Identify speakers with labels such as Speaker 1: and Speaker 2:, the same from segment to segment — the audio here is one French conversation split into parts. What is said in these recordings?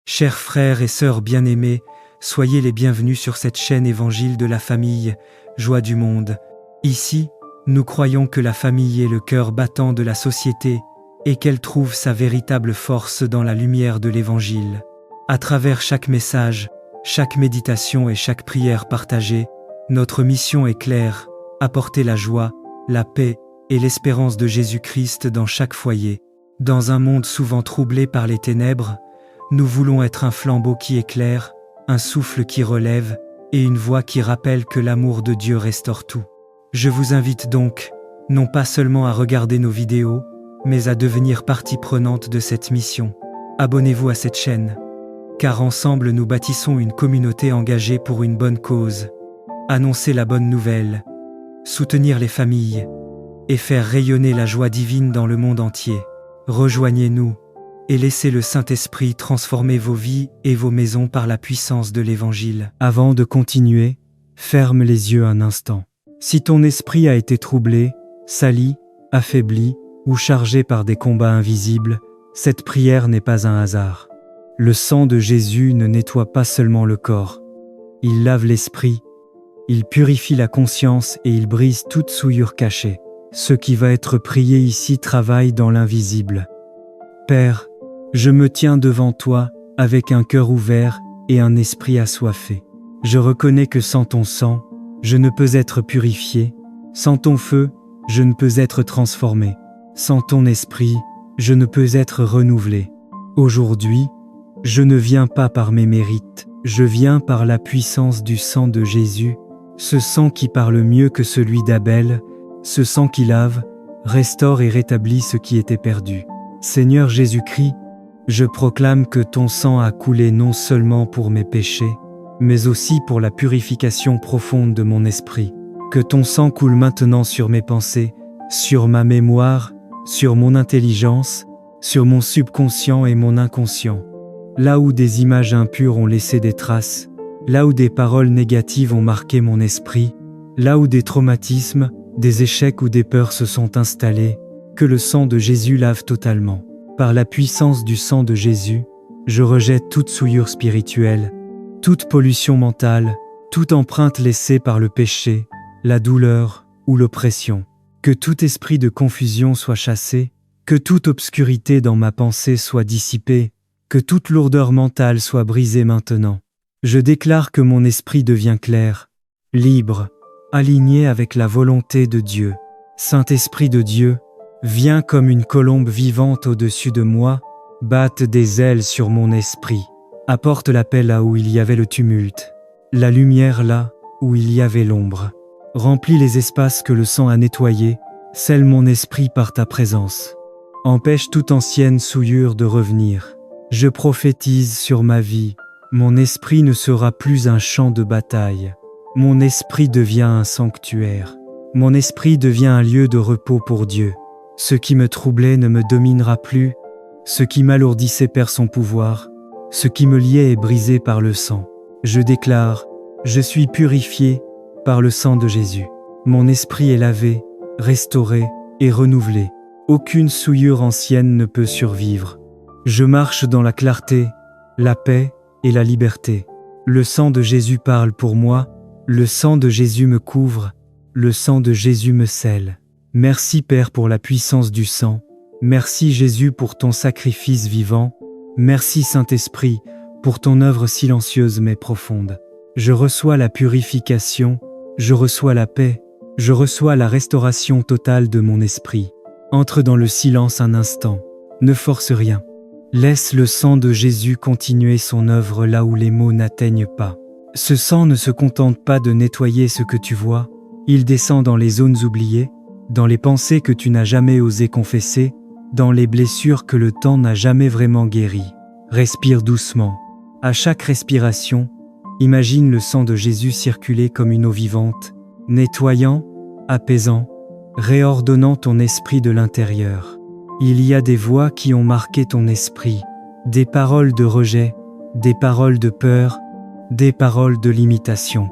Speaker 1: Chers frères et sœurs bien-aimés, soyez les bienvenus sur cette chaîne Évangile de la famille, Joie du monde. Ici, nous croyons que la famille est le cœur battant de la société et qu'elle trouve sa véritable force dans la lumière de l'Évangile. À travers chaque message, chaque méditation et chaque prière partagée, notre mission est claire, apporter la joie, la paix et l'espérance de Jésus-Christ dans chaque foyer. Dans un monde souvent troublé par les ténèbres, nous voulons être un flambeau qui éclaire, un souffle qui relève et une voix qui rappelle que l'amour de Dieu restaure tout. Je vous invite donc, non pas seulement à regarder nos vidéos, mais à devenir partie prenante de cette mission. Abonnez-vous à cette chaîne, car ensemble nous bâtissons une communauté engagée pour une bonne cause. Annoncer la bonne nouvelle, soutenir les familles et faire rayonner la joie divine dans le monde entier. Rejoignez-nous et laissez le Saint-Esprit transformer vos vies et vos maisons par la puissance de l'Évangile. Avant de continuer, ferme les yeux un instant. Si ton esprit a été troublé, sali, affaibli ou chargé par des combats invisibles, cette prière n'est pas un hasard. Le sang de Jésus ne nettoie pas seulement le corps. Il lave l'esprit, il purifie la conscience et il brise toute souillure cachée. Ce qui va être prié ici travaille dans l'invisible. Père, je me tiens devant toi avec un cœur ouvert et un esprit assoiffé. Je reconnais que sans ton sang, je ne peux être purifié. Sans ton feu, je ne peux être transformé. Sans ton esprit, je ne peux être renouvelé. Aujourd'hui, je ne viens pas par mes mérites, je viens par la puissance du sang de Jésus, ce sang qui parle mieux que celui d'Abel, ce sang qui lave, restaure et rétablit ce qui était perdu. Seigneur Jésus-Christ, je proclame que ton sang a coulé non seulement pour mes péchés, mais aussi pour la purification profonde de mon esprit. Que ton sang coule maintenant sur mes pensées, sur ma mémoire, sur mon intelligence, sur mon subconscient et mon inconscient. Là où des images impures ont laissé des traces, là où des paroles négatives ont marqué mon esprit, là où des traumatismes, des échecs ou des peurs se sont installés, que le sang de Jésus lave totalement. Par la puissance du sang de Jésus, je rejette toute souillure spirituelle, toute pollution mentale, toute empreinte laissée par le péché, la douleur ou l'oppression. Que tout esprit de confusion soit chassé, que toute obscurité dans ma pensée soit dissipée, que toute lourdeur mentale soit brisée maintenant. Je déclare que mon esprit devient clair, libre, aligné avec la volonté de Dieu. Saint-Esprit de Dieu, viens comme une colombe vivante au-dessus de moi, batte des ailes sur mon esprit. Apporte la paix là où il y avait le tumulte, la lumière là où il y avait l'ombre. Remplis les espaces que le sang a nettoyés, scelle mon esprit par ta présence. Empêche toute ancienne souillure de revenir. Je prophétise sur ma vie, mon esprit ne sera plus un champ de bataille. Mon esprit devient un sanctuaire. Mon esprit devient un lieu de repos pour Dieu. Ce qui me troublait ne me dominera plus, ce qui m'alourdissait perd son pouvoir, ce qui me liait est brisé par le sang. Je déclare, je suis purifié par le sang de Jésus. Mon esprit est lavé, restauré et renouvelé. Aucune souillure ancienne ne peut survivre. Je marche dans la clarté, la paix et la liberté. Le sang de Jésus parle pour moi, le sang de Jésus me couvre, le sang de Jésus me scelle. Merci Père pour la puissance du sang, merci Jésus pour ton sacrifice vivant, merci Saint-Esprit pour ton œuvre silencieuse mais profonde. Je reçois la purification, je reçois la paix, je reçois la restauration totale de mon esprit. Entre dans le silence un instant, ne force rien. Laisse le sang de Jésus continuer son œuvre là où les mots n'atteignent pas. Ce sang ne se contente pas de nettoyer ce que tu vois, il descend dans les zones oubliées, dans les pensées que tu n'as jamais osé confesser, dans les blessures que le temps n'a jamais vraiment guéries. Respire doucement. À chaque respiration, imagine le sang de Jésus circuler comme une eau vivante, nettoyant, apaisant, réordonnant ton esprit de l'intérieur. Il y a des voix qui ont marqué ton esprit, des paroles de rejet, des paroles de peur, des paroles de limitation.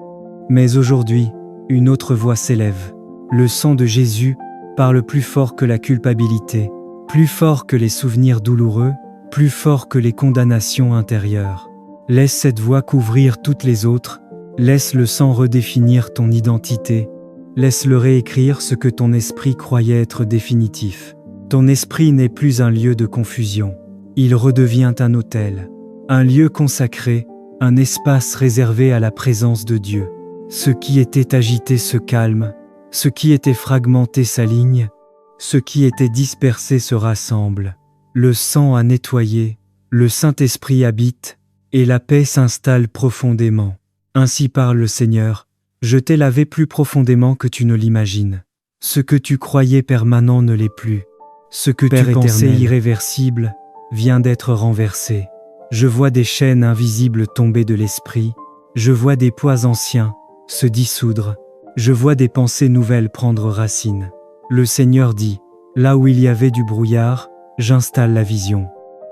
Speaker 1: Mais aujourd'hui, une autre voix s'élève. Le sang de Jésus parle plus fort que la culpabilité, plus fort que les souvenirs douloureux, plus fort que les condamnations intérieures. Laisse cette voix couvrir toutes les autres, laisse le sang redéfinir ton identité, laisse-le réécrire ce que ton esprit croyait être définitif. Ton esprit n'est plus un lieu de confusion, il redevient un autel, un lieu consacré, un espace réservé à la présence de Dieu. Ce qui était agité se calme, ce qui était fragmenté s'aligne, ce qui était dispersé se rassemble. Le sang a nettoyé, le Saint-Esprit habite, et la paix s'installe profondément. Ainsi parle le Seigneur, je t'ai lavé plus profondément que tu ne l'imagines. Ce que tu croyais permanent ne l'est plus. Ce que tu pensais irréversible vient d'être renversé. Je vois des chaînes invisibles tomber de l'esprit, je vois des poids anciens se dissoudre, je vois des pensées nouvelles prendre racine. Le Seigneur dit, là où il y avait du brouillard, j'installe la vision.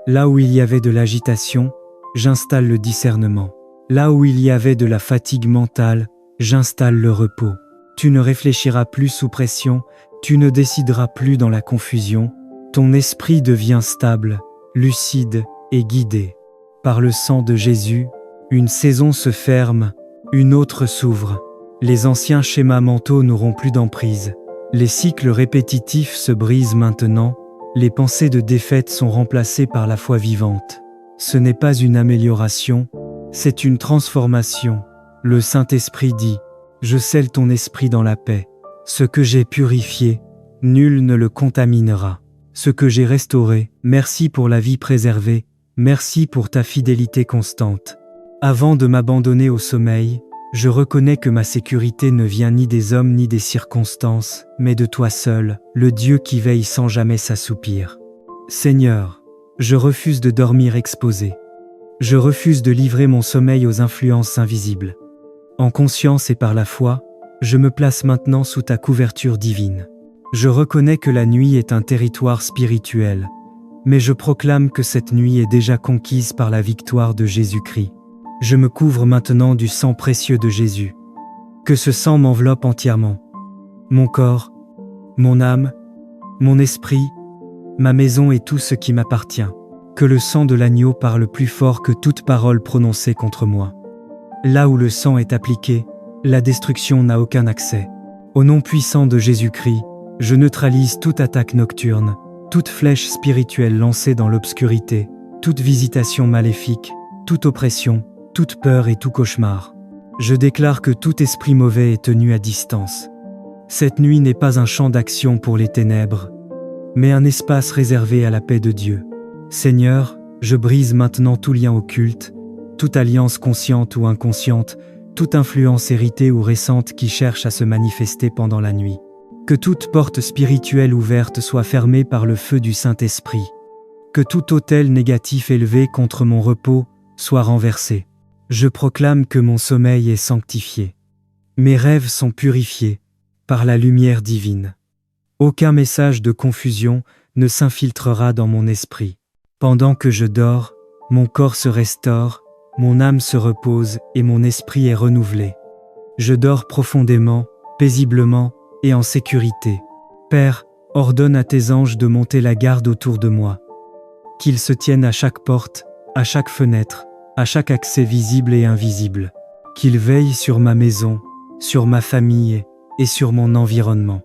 Speaker 1: Là où il y avait de l'agitation, j'installe le discernement. Là où il y avait de la fatigue mentale, j'installe le repos. Tu ne réfléchiras plus sous pression, tu ne décideras plus dans la confusion. Ton esprit devient stable, lucide et guidé. Par le sang de Jésus, une saison se ferme, une autre s'ouvre. Les anciens schémas mentaux n'auront plus d'emprise. Les cycles répétitifs se brisent maintenant, les pensées de défaite sont remplacées par la foi vivante. Ce n'est pas une amélioration, c'est une transformation. Le Saint-Esprit dit, je scelle ton esprit dans la paix. Ce que j'ai purifié, nul ne le contaminera. Ce que j'ai restauré, merci pour la vie préservée, merci pour ta fidélité constante. Avant de m'abandonner au sommeil, je reconnais que ma sécurité ne vient ni des hommes ni des circonstances, mais de toi seul, le Dieu qui veille sans jamais s'assoupir. Seigneur, je refuse de dormir exposé. Je refuse de livrer mon sommeil aux influences invisibles. En conscience et par la foi, je me place maintenant sous ta couverture divine. Je reconnais que la nuit est un territoire spirituel, mais je proclame que cette nuit est déjà conquise par la victoire de Jésus-Christ. Je me couvre maintenant du sang précieux de Jésus. Que ce sang m'enveloppe entièrement. Mon corps, mon âme, mon esprit, ma maison et tout ce qui m'appartient. Que le sang de l'agneau parle plus fort que toute parole prononcée contre moi. Là où le sang est appliqué, la destruction n'a aucun accès. Au nom puissant de Jésus-Christ, je neutralise toute attaque nocturne, toute flèche spirituelle lancée dans l'obscurité, toute visitation maléfique, toute oppression, toute peur et tout cauchemar. Je déclare que tout esprit mauvais est tenu à distance. Cette nuit n'est pas un champ d'action pour les ténèbres, mais un espace réservé à la paix de Dieu. Seigneur, je brise maintenant tout lien occulte, toute alliance consciente ou inconsciente, toute influence héritée ou récente qui cherche à se manifester pendant la nuit. Que toute porte spirituelle ouverte soit fermée par le feu du Saint-Esprit. Que tout autel négatif élevé contre mon repos soit renversé. Je proclame que mon sommeil est sanctifié. Mes rêves sont purifiés par la lumière divine. Aucun message de confusion ne s'infiltrera dans mon esprit. Pendant que je dors, mon corps se restaure, mon âme se repose et mon esprit est renouvelé. Je dors profondément, paisiblement et en sécurité. Père, ordonne à tes anges de monter la garde autour de moi. Qu'ils se tiennent à chaque porte, à chaque fenêtre, à chaque accès visible et invisible. Qu'ils veillent sur ma maison, sur ma famille et sur mon environnement.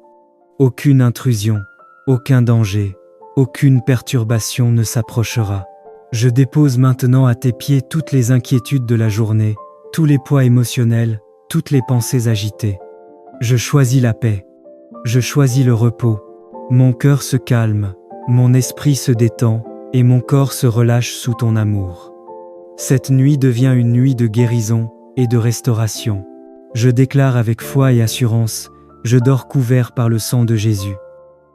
Speaker 1: Aucune intrusion, aucun danger, aucune perturbation ne s'approchera. Je dépose maintenant à tes pieds toutes les inquiétudes de la journée, tous les poids émotionnels, toutes les pensées agitées. Je choisis la paix. Je choisis le repos. Mon cœur se calme, mon esprit se détend et mon corps se relâche sous ton amour. Cette nuit devient une nuit de guérison et de restauration. Je déclare avec foi et assurance, je dors couvert par le sang de Jésus.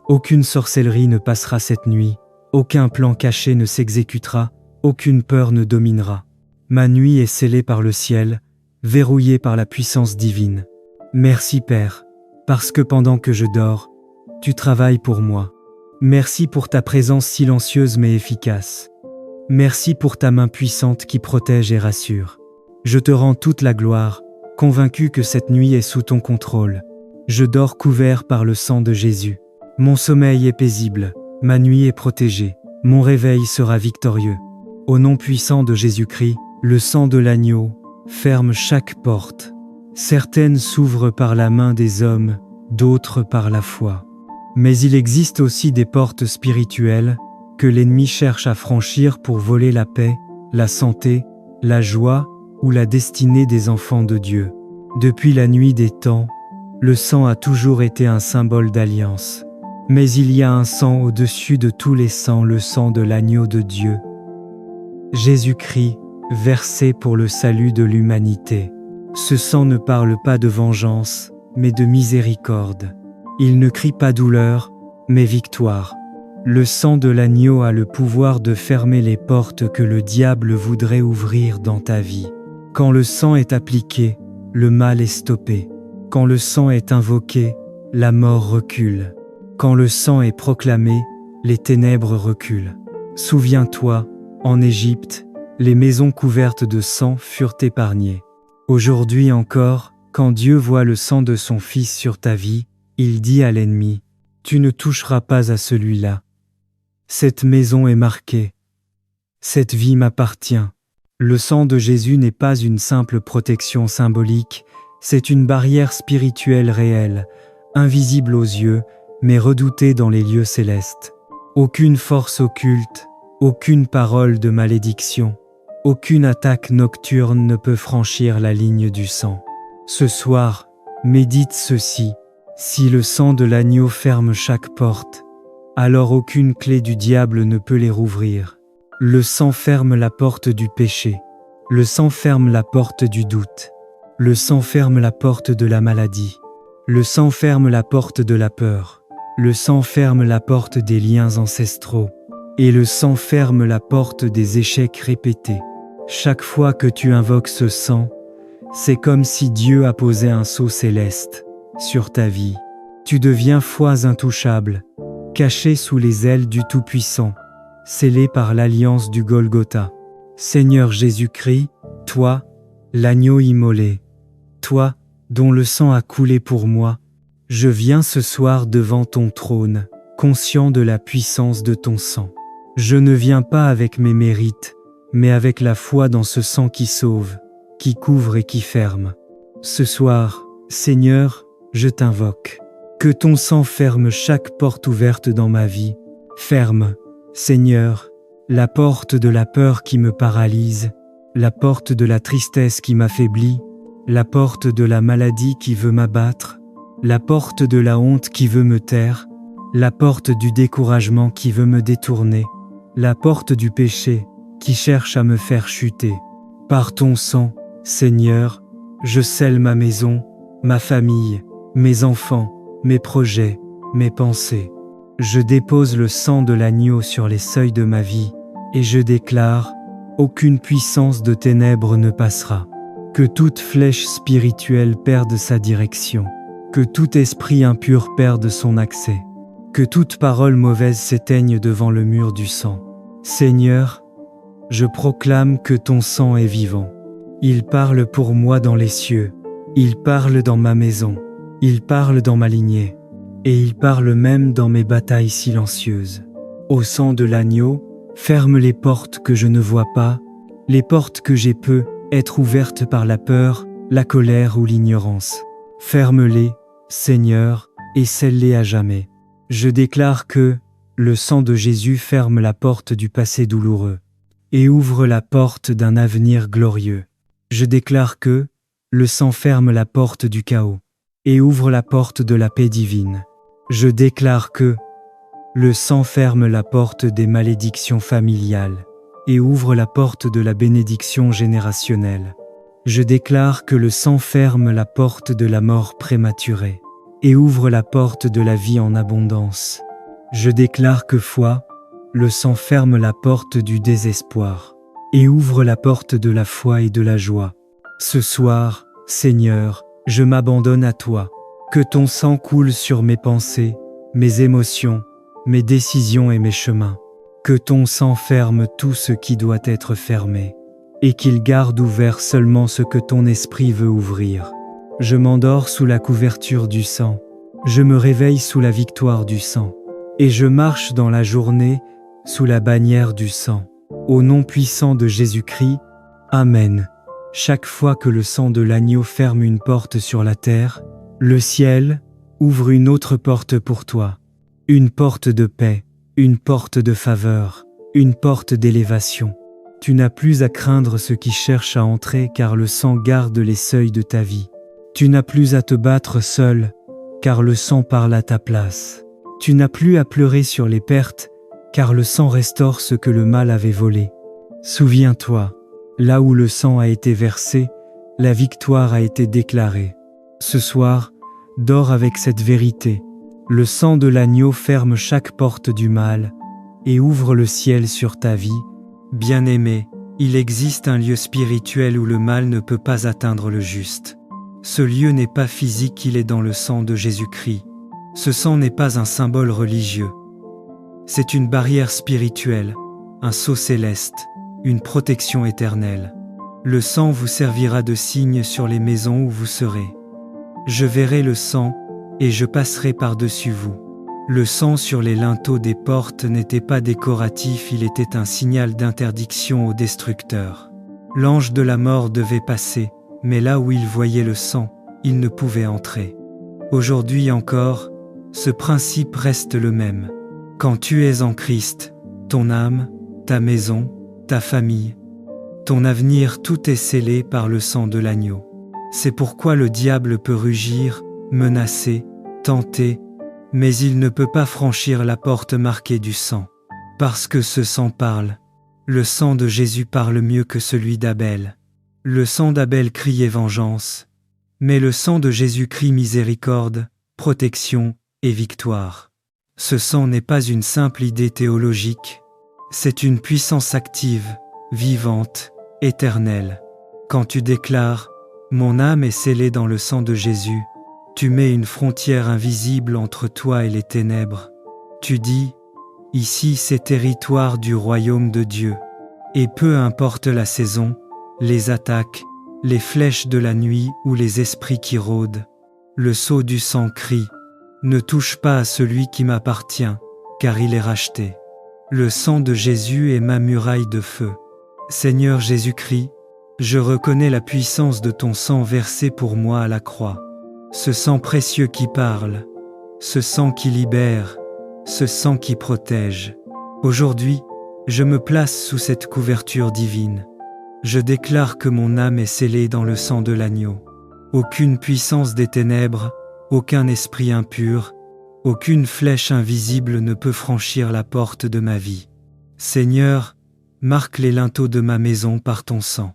Speaker 1: Aucune sorcellerie ne passera cette nuit, aucun plan caché ne s'exécutera, aucune peur ne dominera. Ma nuit est scellée par le ciel, verrouillée par la puissance divine. Merci Père, parce que pendant que je dors, tu travailles pour moi. Merci pour ta présence silencieuse mais efficace. Merci pour ta main puissante qui protège et rassure. Je te rends toute la gloire, convaincu que cette nuit est sous ton contrôle. Je dors couvert par le sang de Jésus. Mon sommeil est paisible, ma nuit est protégée. mon réveil sera victorieux. Au nom puissant de Jésus-Christ, le sang de l'agneau ferme chaque porte. Certaines s'ouvrent par la main des hommes, d'autres par la foi. Mais il existe aussi des portes spirituelles que l'ennemi cherche à franchir pour voler la paix, la santé, la joie ou la destinée des enfants de Dieu. Depuis la nuit des temps, le sang a toujours été un symbole d'alliance. Mais il y a un sang au-dessus de tous les sangs, le sang de l'agneau de Dieu. Jésus-Christ, versé pour le salut de l'humanité. Ce sang ne parle pas de vengeance, mais de miséricorde. Il ne crie pas douleur, mais victoire. Le sang de l'agneau a le pouvoir de fermer les portes que le diable voudrait ouvrir dans ta vie. Quand le sang est appliqué, le mal est stoppé. Quand le sang est invoqué, la mort recule. Quand le sang est proclamé, les ténèbres reculent. Souviens-toi, en Égypte, les maisons couvertes de sang furent épargnées. Aujourd'hui encore, quand Dieu voit le sang de son Fils sur ta vie, il dit à l'ennemi, « Tu ne toucheras pas à celui-là. Cette maison est marquée. Cette vie m'appartient. » Le sang de Jésus n'est pas une simple protection symbolique, c'est une barrière spirituelle réelle, invisible aux yeux, mais redoutée dans les lieux célestes. Aucune force occulte, aucune parole de malédiction, aucune attaque nocturne ne peut franchir la ligne du sang. Ce soir, médite ceci. Si le sang de l'agneau ferme chaque porte, alors aucune clé du diable ne peut les rouvrir. Le sang ferme la porte du péché. Le sang ferme la porte du doute. Le sang ferme la porte de la maladie. Le sang ferme la porte de la peur. Le sang ferme la porte des liens ancestraux. Et le sang ferme la porte des échecs répétés. Chaque fois que tu invoques ce sang, c'est comme si Dieu a posé un sceau céleste sur ta vie. Tu deviens foi intouchable, caché sous les ailes du Tout-Puissant, scellé par l'alliance du Golgotha. Seigneur Jésus-Christ, toi, l'agneau immolé, toi, dont le sang a coulé pour moi, je viens ce soir devant ton trône, conscient de la puissance de ton sang. Je ne viens pas avec mes mérites, mais avec la foi dans ce sang qui sauve, qui couvre et qui ferme. Ce soir, Seigneur, je t'invoque. Que ton sang ferme chaque porte ouverte dans ma vie. Ferme, Seigneur, la porte de la peur qui me paralyse, la porte de la tristesse qui m'affaiblit, la porte de la maladie qui veut m'abattre, la porte de la honte qui veut me taire, la porte du découragement qui veut me détourner, la porte du péché qui cherche à me faire chuter. Par ton sang, Seigneur, je scelle ma maison, ma famille, mes enfants, mes projets, mes pensées. Je dépose le sang de l'agneau sur les seuils de ma vie, et je déclare, aucune puissance de ténèbres ne passera. Que toute flèche spirituelle perde sa direction, que tout esprit impur perde son accès, que toute parole mauvaise s'éteigne devant le mur du sang. Seigneur, je proclame que ton sang est vivant. Il parle pour moi dans les cieux, il parle dans ma maison, il parle dans ma lignée, et il parle même dans mes batailles silencieuses. Au sang de l'agneau, ferme les portes que je ne vois pas, les portes que j'ai peu être ouvertes par la peur, la colère ou l'ignorance. Ferme-les, Seigneur, et scelle-les à jamais. Je déclare que le sang de Jésus ferme la porte du passé douloureux et ouvre la porte d'un avenir glorieux. Je déclare que le sang ferme la porte du chaos et ouvre la porte de la paix divine. Je déclare que le sang ferme la porte des malédictions familiales et ouvre la porte de la bénédiction générationnelle. Je déclare que le sang ferme la porte de la mort prématurée et ouvre la porte de la vie en abondance. Je déclare que foi, le sang ferme la porte du désespoir et ouvre la porte de la foi et de la joie. Ce soir, Seigneur, je m'abandonne à toi. Que ton sang coule sur mes pensées, mes émotions, mes décisions et mes chemins. Que ton sang ferme tout ce qui doit être fermé, et qu'il garde ouvert seulement ce que ton esprit veut ouvrir. Je m'endors sous la couverture du sang, je me réveille sous la victoire du sang, et je marche dans la journée sous la bannière du sang. Au nom puissant de Jésus-Christ, Amen. Chaque fois que le sang de l'agneau ferme une porte sur la terre, le ciel ouvre une autre porte pour toi. Une porte de paix, une porte de faveur, une porte d'élévation. Tu n'as plus à craindre ceux qui cherchent à entrer car le sang garde les seuils de ta vie. Tu n'as plus à te battre seul car le sang parle à ta place. Tu n'as plus à pleurer sur les pertes car le sang restaure ce que le mal avait volé. Souviens-toi, là où le sang a été versé, la victoire a été déclarée. Ce soir, dors avec cette vérité. Le sang de l'agneau ferme chaque porte du mal et ouvre le ciel sur ta vie. Bien-aimé, il existe un lieu spirituel où le mal ne peut pas atteindre le juste. Ce lieu n'est pas physique, il est dans le sang de Jésus-Christ. Ce sang n'est pas un symbole religieux. C'est une barrière spirituelle, un sceau céleste, une protection éternelle. Le sang vous servira de signe sur les maisons où vous serez. Je verrai le sang, et je passerai par-dessus vous. Le sang sur les linteaux des portes n'était pas décoratif, il était un signal d'interdiction aux destructeurs. L'ange de la mort devait passer, mais là où il voyait le sang, il ne pouvait entrer. Aujourd'hui encore, ce principe reste le même. Quand tu es en Christ, ton âme, ta maison, ta famille, ton avenir, tout est scellé par le sang de l'agneau. C'est pourquoi le diable peut rugir, menacer, tenter, mais il ne peut pas franchir la porte marquée du sang. Parce que ce sang parle. Le sang de Jésus parle mieux que celui d'Abel. Le sang d'Abel criait vengeance, mais le sang de Jésus crie miséricorde, protection et victoire. Ce sang n'est pas une simple idée théologique, c'est une puissance active, vivante, éternelle. Quand tu déclares « Mon âme est scellée dans le sang de Jésus », tu mets une frontière invisible entre toi et les ténèbres. Tu dis « Ici c'est territoire du royaume de Dieu ». Et peu importe la saison, les attaques, les flèches de la nuit ou les esprits qui rôdent, le sceau du sang crie « Ne touche pas à celui qui m'appartient, car il est racheté ». Le sang de Jésus est ma muraille de feu. Seigneur Jésus-Christ, je reconnais la puissance de ton sang versé pour moi à la croix. Ce sang précieux qui parle, ce sang qui libère, ce sang qui protège. Aujourd'hui, je me place sous cette couverture divine. Je déclare que mon âme est scellée dans le sang de l'agneau. Aucune puissance des ténèbres, aucun esprit impur, aucune flèche invisible ne peut franchir la porte de ma vie. Seigneur, marque les linteaux de ma maison par ton sang.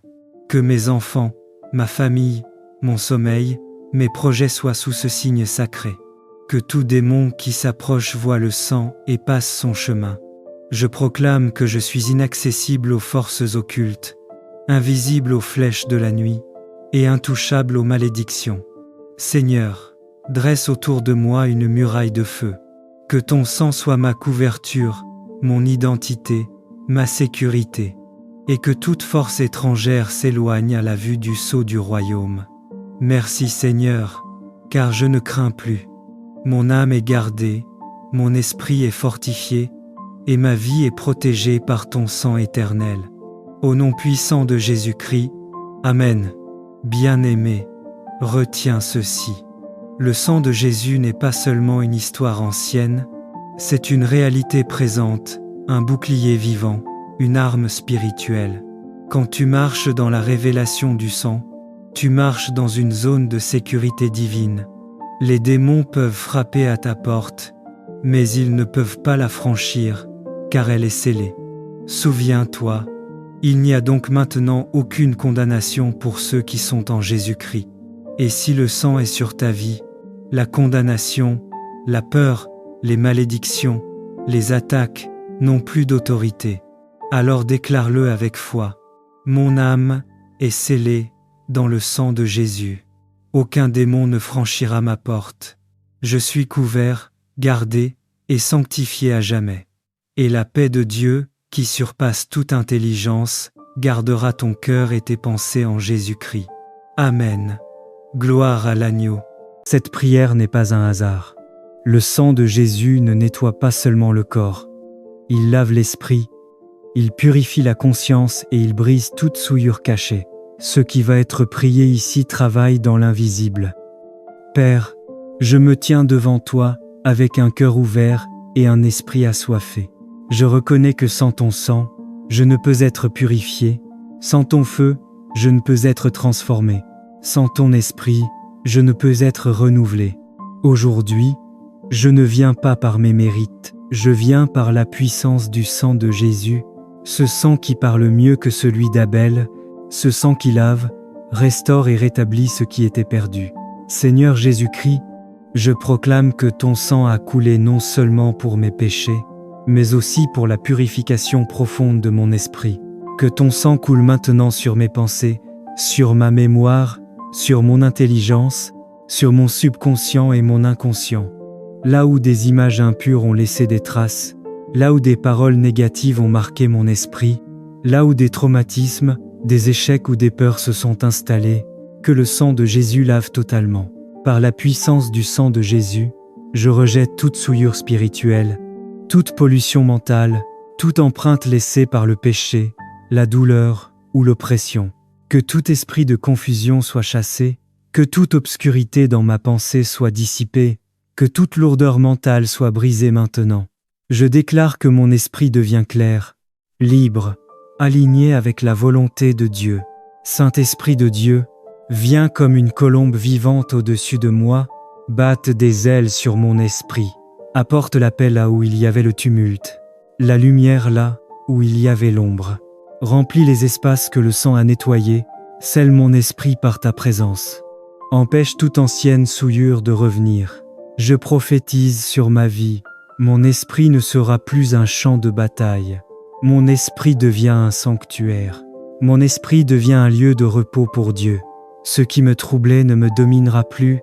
Speaker 1: Que mes enfants, ma famille, mon sommeil, mes projets soient sous ce signe sacré. Que tout démon qui s'approche voie le sang et passe son chemin. Je proclame que je suis inaccessible aux forces occultes, invisible aux flèches de la nuit et intouchable aux malédictions. Seigneur, dresse autour de moi une muraille de feu. Que ton sang soit ma couverture, mon identité, ma sécurité, et que toute force étrangère s'éloigne à la vue du sceau du royaume. Merci Seigneur, car je ne crains plus. Mon âme est gardée, mon esprit est fortifié, et ma vie est protégée par ton sang éternel. Au nom puissant de Jésus-Christ, Amen. Bien-aimé, retiens ceci. Le sang de Jésus n'est pas seulement une histoire ancienne, c'est une réalité présente, un bouclier vivant, une arme spirituelle. Quand tu marches dans la révélation du sang, tu marches dans une zone de sécurité divine. Les démons peuvent frapper à ta porte, mais ils ne peuvent pas la franchir, car elle est scellée. Souviens-toi, il n'y a donc maintenant aucune condamnation pour ceux qui sont en Jésus-Christ. Et si le sang est sur ta vie, la condamnation, la peur, les malédictions, les attaques n'ont plus d'autorité. Alors déclare-le avec foi. Mon âme est scellée dans le sang de Jésus. Aucun démon ne franchira ma porte. Je suis couvert, gardé et sanctifié à jamais. Et la paix de Dieu, qui surpasse toute intelligence, gardera ton cœur et tes pensées en Jésus-Christ. Amen. Gloire à l'agneau. Cette prière n'est pas un hasard. Le sang de Jésus ne nettoie pas seulement le corps, il lave l'esprit, il purifie la conscience et il brise toute souillure cachée. Ce qui va être prié ici travaille dans l'invisible. Père, je me tiens devant toi avec un cœur ouvert et un esprit assoiffé. Je reconnais que sans ton sang, je ne peux être purifié, sans ton feu, je ne peux être transformé, sans ton esprit, je ne peux être renouvelé. Aujourd'hui, je ne viens pas par mes mérites, je viens par la puissance du sang de Jésus, ce sang qui parle mieux que celui d'Abel, ce sang qui lave, restaure et rétablit ce qui était perdu. Seigneur Jésus-Christ, je proclame que ton sang a coulé non seulement pour mes péchés, mais aussi pour la purification profonde de mon esprit. Que ton sang coule maintenant sur mes pensées, sur ma mémoire, sur mon intelligence, sur mon subconscient et mon inconscient. Là où des images impures ont laissé des traces, là où des paroles négatives ont marqué mon esprit, là où des traumatismes, des échecs ou des peurs se sont installés, que le sang de Jésus lave totalement. Par la puissance du sang de Jésus, je rejette toute souillure spirituelle, toute pollution mentale, toute empreinte laissée par le péché, la douleur ou l'oppression. Que tout esprit de confusion soit chassé, que toute obscurité dans ma pensée soit dissipée, que toute lourdeur mentale soit brisée maintenant. Je déclare que mon esprit devient clair, libre, aligné avec la volonté de Dieu. Saint-Esprit de Dieu, viens comme une colombe vivante au-dessus de moi, batte des ailes sur mon esprit. Apporte la paix là où il y avait le tumulte, la lumière là où il y avait l'ombre. Remplis les espaces que le sang a nettoyés, scelle mon esprit par ta présence. Empêche toute ancienne souillure de revenir. Je prophétise sur ma vie, mon esprit ne sera plus un champ de bataille. Mon esprit devient un sanctuaire. Mon esprit devient un lieu de repos pour Dieu. Ce qui me troublait ne me dominera plus.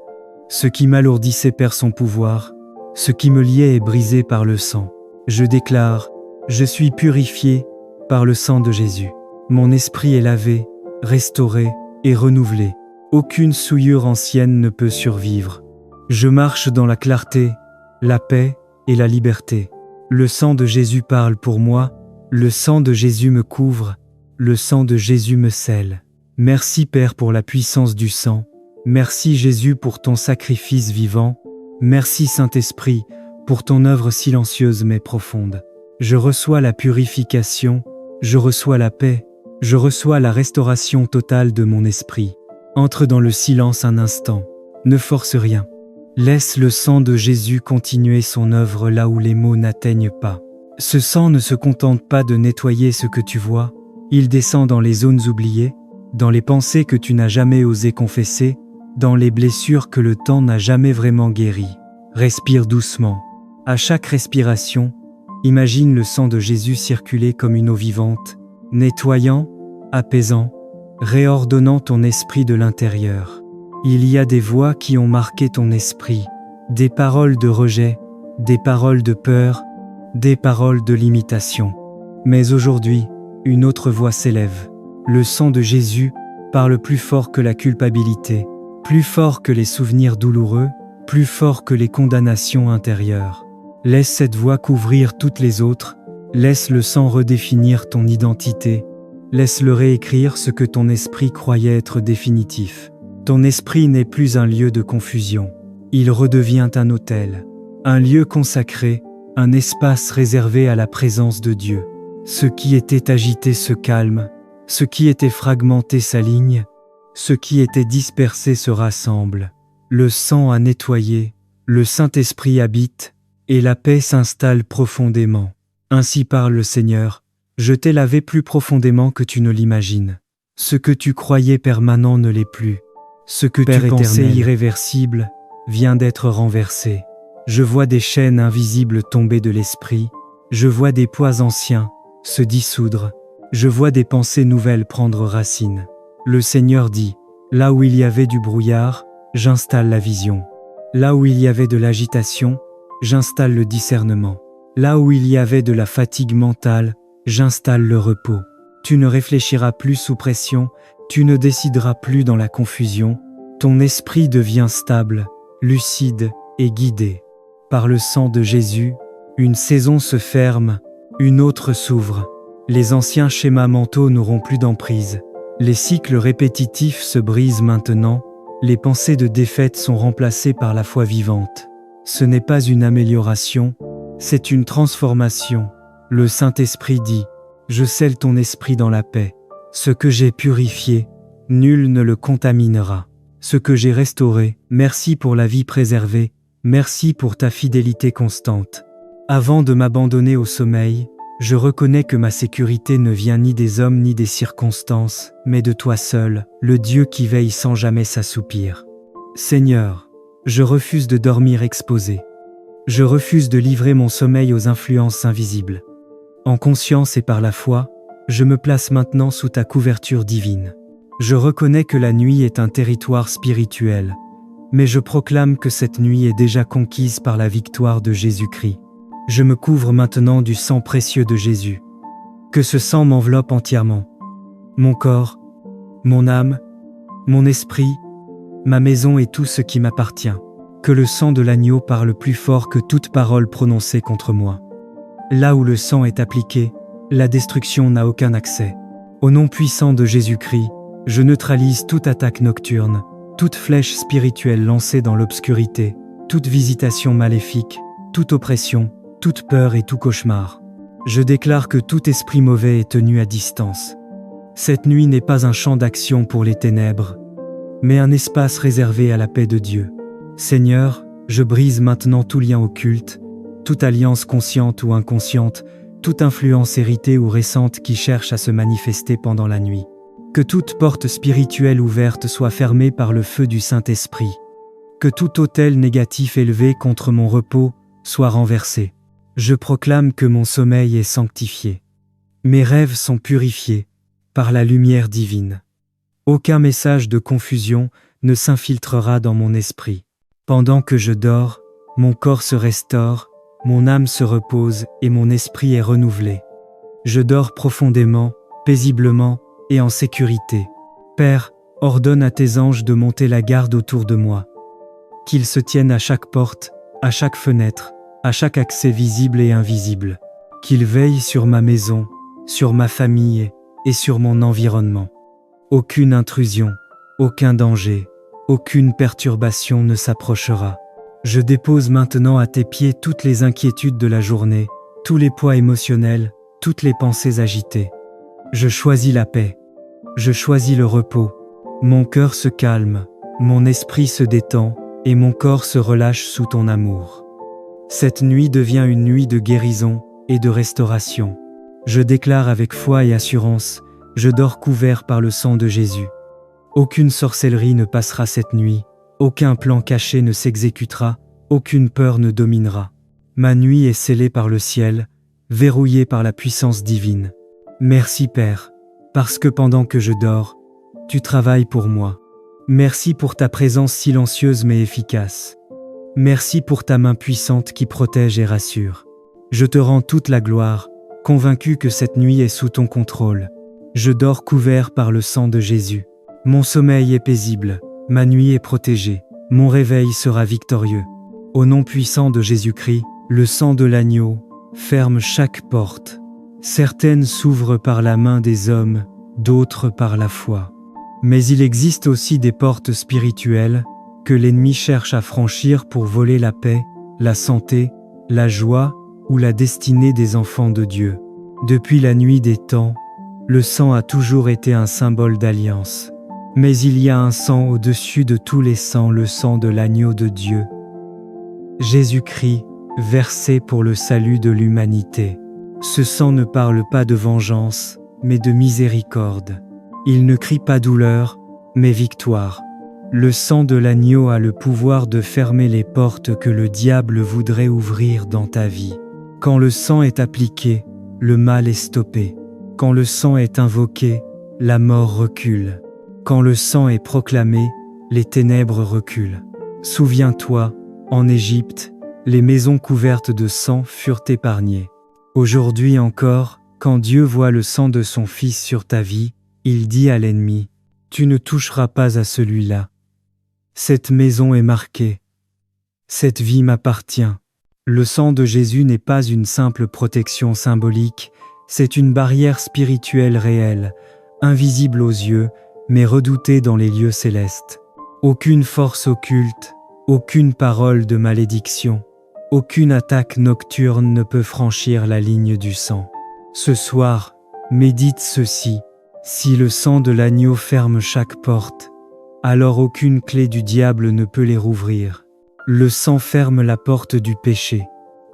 Speaker 1: Ce qui m'alourdissait perd son pouvoir. Ce qui me liait est brisé par le sang. Je déclare, je suis purifié par le sang de Jésus. Mon esprit est lavé, restauré et renouvelé. Aucune souillure ancienne ne peut survivre. Je marche dans la clarté, la paix et la liberté. Le sang de Jésus parle pour moi, le sang de Jésus me couvre, le sang de Jésus me scelle. Merci Père pour la puissance du sang. Merci Jésus pour ton sacrifice vivant. Merci Saint-Esprit pour ton œuvre silencieuse mais profonde. Je reçois la purification, je reçois la paix, je reçois la restauration totale de mon esprit. Entre dans le silence un instant, ne force rien. Laisse le sang de Jésus continuer son œuvre là où les mots n'atteignent pas. Ce sang ne se contente pas de nettoyer ce que tu vois, il descend dans les zones oubliées, dans les pensées que tu n'as jamais osé confesser, dans les blessures que le temps n'a jamais vraiment guéries. Respire doucement. À chaque respiration, imagine le sang de Jésus circuler comme une eau vivante, nettoyant, apaisant, réordonnant ton esprit de l'intérieur. Il y a des voix qui ont marqué ton esprit, des paroles de rejet, des paroles de peur, des paroles de limitation. Mais aujourd'hui, une autre voix s'élève. Le sang de Jésus parle plus fort que la culpabilité, plus fort que les souvenirs douloureux, plus fort que les condamnations intérieures. Laisse cette voix couvrir toutes les autres, laisse le sang redéfinir ton identité, laisse-le réécrire ce que ton esprit croyait être définitif. Ton esprit n'est plus un lieu de confusion, il redevient un autel, un lieu consacré, un espace réservé à la présence de Dieu. Ce qui était agité se calme, ce qui était fragmenté s'aligne, ce qui était dispersé se rassemble. Le sang a nettoyé, le Saint-Esprit habite, et la paix s'installe profondément. Ainsi parle le Seigneur, je t'ai lavé plus profondément que tu ne l'imagines. Ce que tu croyais permanent ne l'est plus. Ce que tu pensais irréversible vient d'être renversé. Je vois des chaînes invisibles tomber de l'esprit, je vois des poids anciens se dissoudre, je vois des pensées nouvelles prendre racine. Le Seigneur dit, là où il y avait du brouillard, j'installe la vision. Là où il y avait de l'agitation, j'installe le discernement. Là où il y avait de la fatigue mentale, j'installe le repos. Tu ne réfléchiras plus sous pression, tu ne décideras plus dans la confusion, ton esprit devient stable, lucide et guidé. Par le sang de Jésus, une saison se ferme, Une autre s'ouvre. Les anciens schémas mentaux n'auront plus d'emprise. Les cycles répétitifs se brisent maintenant. Les pensées de défaite sont remplacées par la foi vivante. Ce n'est pas une amélioration, c'est une transformation. Le Saint-Esprit dit « Je scelle ton esprit dans la paix. Ce que j'ai purifié, nul ne le contaminera. Ce que j'ai restauré, merci pour la vie préservée, merci pour ta fidélité constante. Avant de m'abandonner au sommeil, je reconnais que ma sécurité ne vient ni des hommes ni des circonstances, mais de toi seul, le Dieu qui veille sans jamais s'assoupir. Seigneur, je refuse de dormir exposé. Je refuse de livrer mon sommeil aux influences invisibles. En conscience et par la foi, je me place maintenant sous ta couverture divine. Je reconnais que la nuit est un territoire spirituel, mais je proclame que cette nuit est déjà conquise par la victoire de Jésus-Christ. Je me couvre maintenant du sang précieux de Jésus. Que ce sang m'enveloppe entièrement. Mon corps, mon âme, mon esprit, ma maison et tout ce qui m'appartient. Que le sang de l'agneau parle plus fort que toute parole prononcée contre moi. Là où le sang est appliqué, la destruction n'a aucun accès. Au nom puissant de Jésus-Christ, je neutralise toute attaque nocturne, toute flèche spirituelle lancée dans l'obscurité, toute visitation maléfique, toute oppression, toute peur et tout cauchemar. Je déclare que tout esprit mauvais est tenu à distance. Cette nuit n'est pas un champ d'action pour les ténèbres, mais un espace réservé à la paix de Dieu. Seigneur, je brise maintenant tout lien occulte, toute alliance consciente ou inconsciente, toute influence héritée ou récente qui cherche à se manifester pendant la nuit. Que toute porte spirituelle ouverte soit fermée par le feu du Saint-Esprit. Que tout autel négatif élevé contre mon repos soit renversé. Je proclame que mon sommeil est sanctifié. Mes rêves sont purifiés par la lumière divine. Aucun message de confusion ne s'infiltrera dans mon esprit. Pendant que je dors, mon corps se restaure, mon âme se repose et mon esprit est renouvelé. Je dors profondément, paisiblement et en sécurité. Père, ordonne à tes anges de monter la garde autour de moi. Qu'ils se tiennent à chaque porte, à chaque fenêtre, à chaque accès visible et invisible. Qu'ils veillent sur ma maison, sur ma famille et sur mon environnement. Aucune intrusion, aucun danger, aucune perturbation ne s'approchera. Je dépose maintenant à tes pieds toutes les inquiétudes de la journée, tous les poids émotionnels, toutes les pensées agitées. Je choisis la paix. Je choisis le repos. Mon cœur se calme, mon esprit se détend et mon corps se relâche sous ton amour. Cette nuit devient une nuit de guérison et de restauration. Je déclare avec foi et assurance, je dors couvert par le sang de Jésus. Aucune sorcellerie ne passera cette nuit, aucun plan caché ne s'exécutera, aucune peur ne dominera. Ma nuit est scellée par le ciel, verrouillée par la puissance divine. Merci Père, parce que pendant que je dors, tu travailles pour moi. Merci pour ta présence silencieuse mais efficace. Merci pour ta main puissante qui protège et rassure. Je te rends toute la gloire, convaincu que cette nuit est sous ton contrôle. Je dors couvert par le sang de Jésus. Mon sommeil est paisible, ma nuit est protégée, mon réveil sera victorieux. Au nom puissant de Jésus-Christ, le sang de l'agneau ferme chaque porte. Certaines s'ouvrent par la main des hommes, d'autres par la foi. Mais il existe aussi des portes spirituelles que l'ennemi cherche à franchir pour voler la paix, la santé, la joie ou la destinée des enfants de Dieu. Depuis la nuit des temps, le sang a toujours été un symbole d'alliance. Mais il y a un sang au-dessus de tous les sangs, le sang de l'agneau de Dieu. Jésus-Christ, versé pour le salut de l'humanité. Ce sang ne parle pas de vengeance, mais de miséricorde. Il ne crie pas douleur, mais victoire. Le sang de l'agneau a le pouvoir de fermer les portes que le diable voudrait ouvrir dans ta vie. Quand le sang est appliqué, le mal est stoppé. Quand le sang est invoqué, la mort recule. Quand le sang est proclamé, les ténèbres reculent. Souviens-toi, en Égypte, les maisons couvertes de sang furent épargnées. Aujourd'hui encore, quand Dieu voit le sang de son Fils sur ta vie, il dit à l'ennemi, « Tu ne toucheras pas à celui-là. Cette maison est marquée. Cette vie m'appartient. Le sang de Jésus n'est pas une simple protection symbolique, c'est une barrière spirituelle réelle, invisible aux yeux, mais redoutée dans les lieux célestes. Aucune force occulte, aucune parole de malédiction, aucune attaque nocturne ne peut franchir la ligne du sang. Ce soir, médite ceci: si le sang de l'agneau ferme chaque porte, alors aucune clé du diable ne peut les rouvrir. Le sang ferme la porte du péché.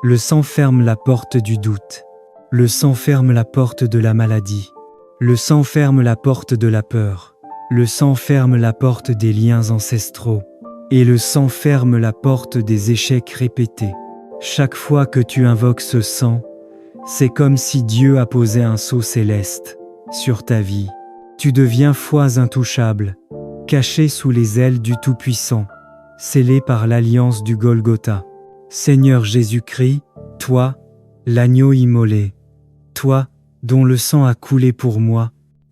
Speaker 1: Le sang ferme la porte du doute. Le sang ferme la porte de la maladie. Le sang ferme la porte de la peur. Le sang ferme la porte des liens ancestraux. Et le sang ferme la porte des échecs répétés. Chaque fois que tu invoques ce sang, c'est comme si Dieu a posé un sceau céleste sur ta vie. Tu deviens foi intouchable, caché sous les ailes du Tout-Puissant, scellé par l'alliance du Golgotha. Seigneur Jésus-Christ, toi, l'agneau immolé, toi, dont le sang a coulé pour moi,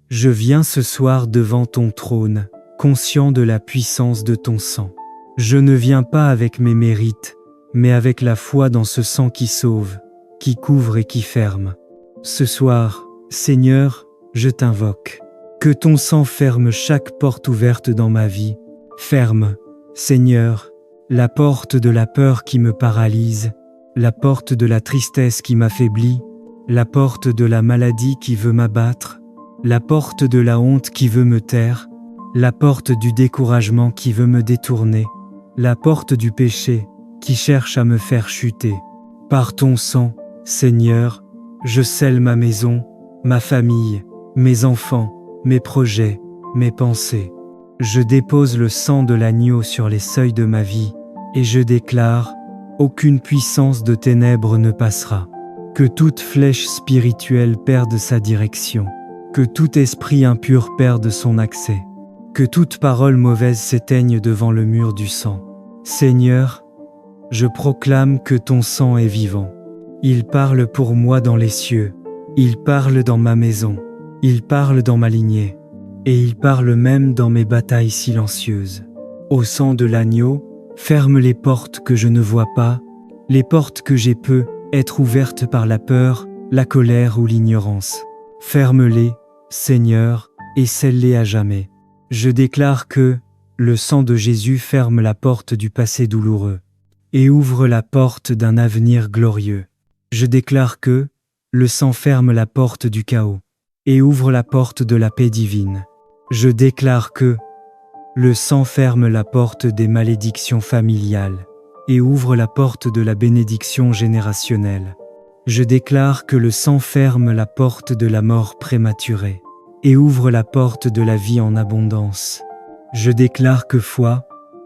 Speaker 1: je viens ce soir devant ton trône, conscient de la puissance de ton sang. Je ne viens pas avec mes mérites, mais avec la foi dans ce sang qui sauve, qui couvre et qui ferme. Ce soir, Seigneur, je t'invoque. Que ton sang ferme chaque porte ouverte dans ma vie. Ferme, Seigneur, la porte de la peur qui me paralyse, la porte de la tristesse qui m'affaiblit, la porte de la maladie qui veut m'abattre, la porte de la honte qui veut me taire, la porte du découragement qui veut me détourner, la porte du péché qui cherche à me faire chuter. Par ton sang, Seigneur, je scelle ma maison, ma famille, mes enfants, mes projets, mes pensées. Je dépose le sang de l'agneau sur les seuils de ma vie, et je déclare: aucune puissance de ténèbres ne passera. Que toute flèche spirituelle perde sa direction. Que tout esprit impur perde son accès. Que toute parole mauvaise s'éteigne devant le mur du sang. Seigneur, je proclame que ton sang est vivant. Il parle pour moi dans les cieux. Il parle dans ma maison. Il parle dans ma lignée. Et il parle même dans mes batailles silencieuses. Au sang de l'agneau, ferme les portes que je ne vois pas, les portes que j'ai peu être ouvertes par la peur, la colère ou l'ignorance. Ferme-les, Seigneur, et scelle-les à jamais. Je déclare que le sang de Jésus ferme la porte du passé douloureux et ouvre la porte d'un avenir glorieux. Je déclare que le sang ferme la porte du chaos et ouvre la porte de la paix divine. Je déclare que le sang ferme la porte des malédictions familiales et ouvre la porte de la bénédiction générationnelle. Je déclare que le sang ferme la porte de la mort prématurée et ouvre la porte de la vie en abondance. Je déclare que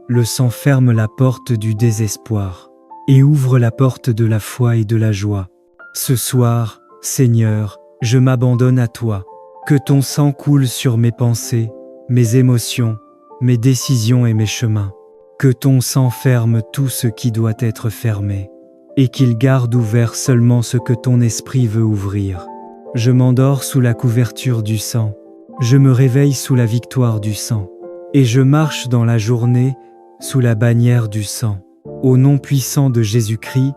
Speaker 1: le sang ferme la porte du désespoir et ouvre la porte de la foi et de la joie. Ce soir, Seigneur, je m'abandonne à toi. Que ton sang coule sur mes pensées, mes émotions, mes décisions et mes chemins. Que ton sang ferme tout ce qui doit être fermé, et qu'il garde ouvert seulement ce que ton esprit veut ouvrir. Je m'endors sous la couverture du sang, je me réveille sous la victoire du sang, et je marche dans la journée sous la bannière du sang. Au nom puissant de Jésus-Christ,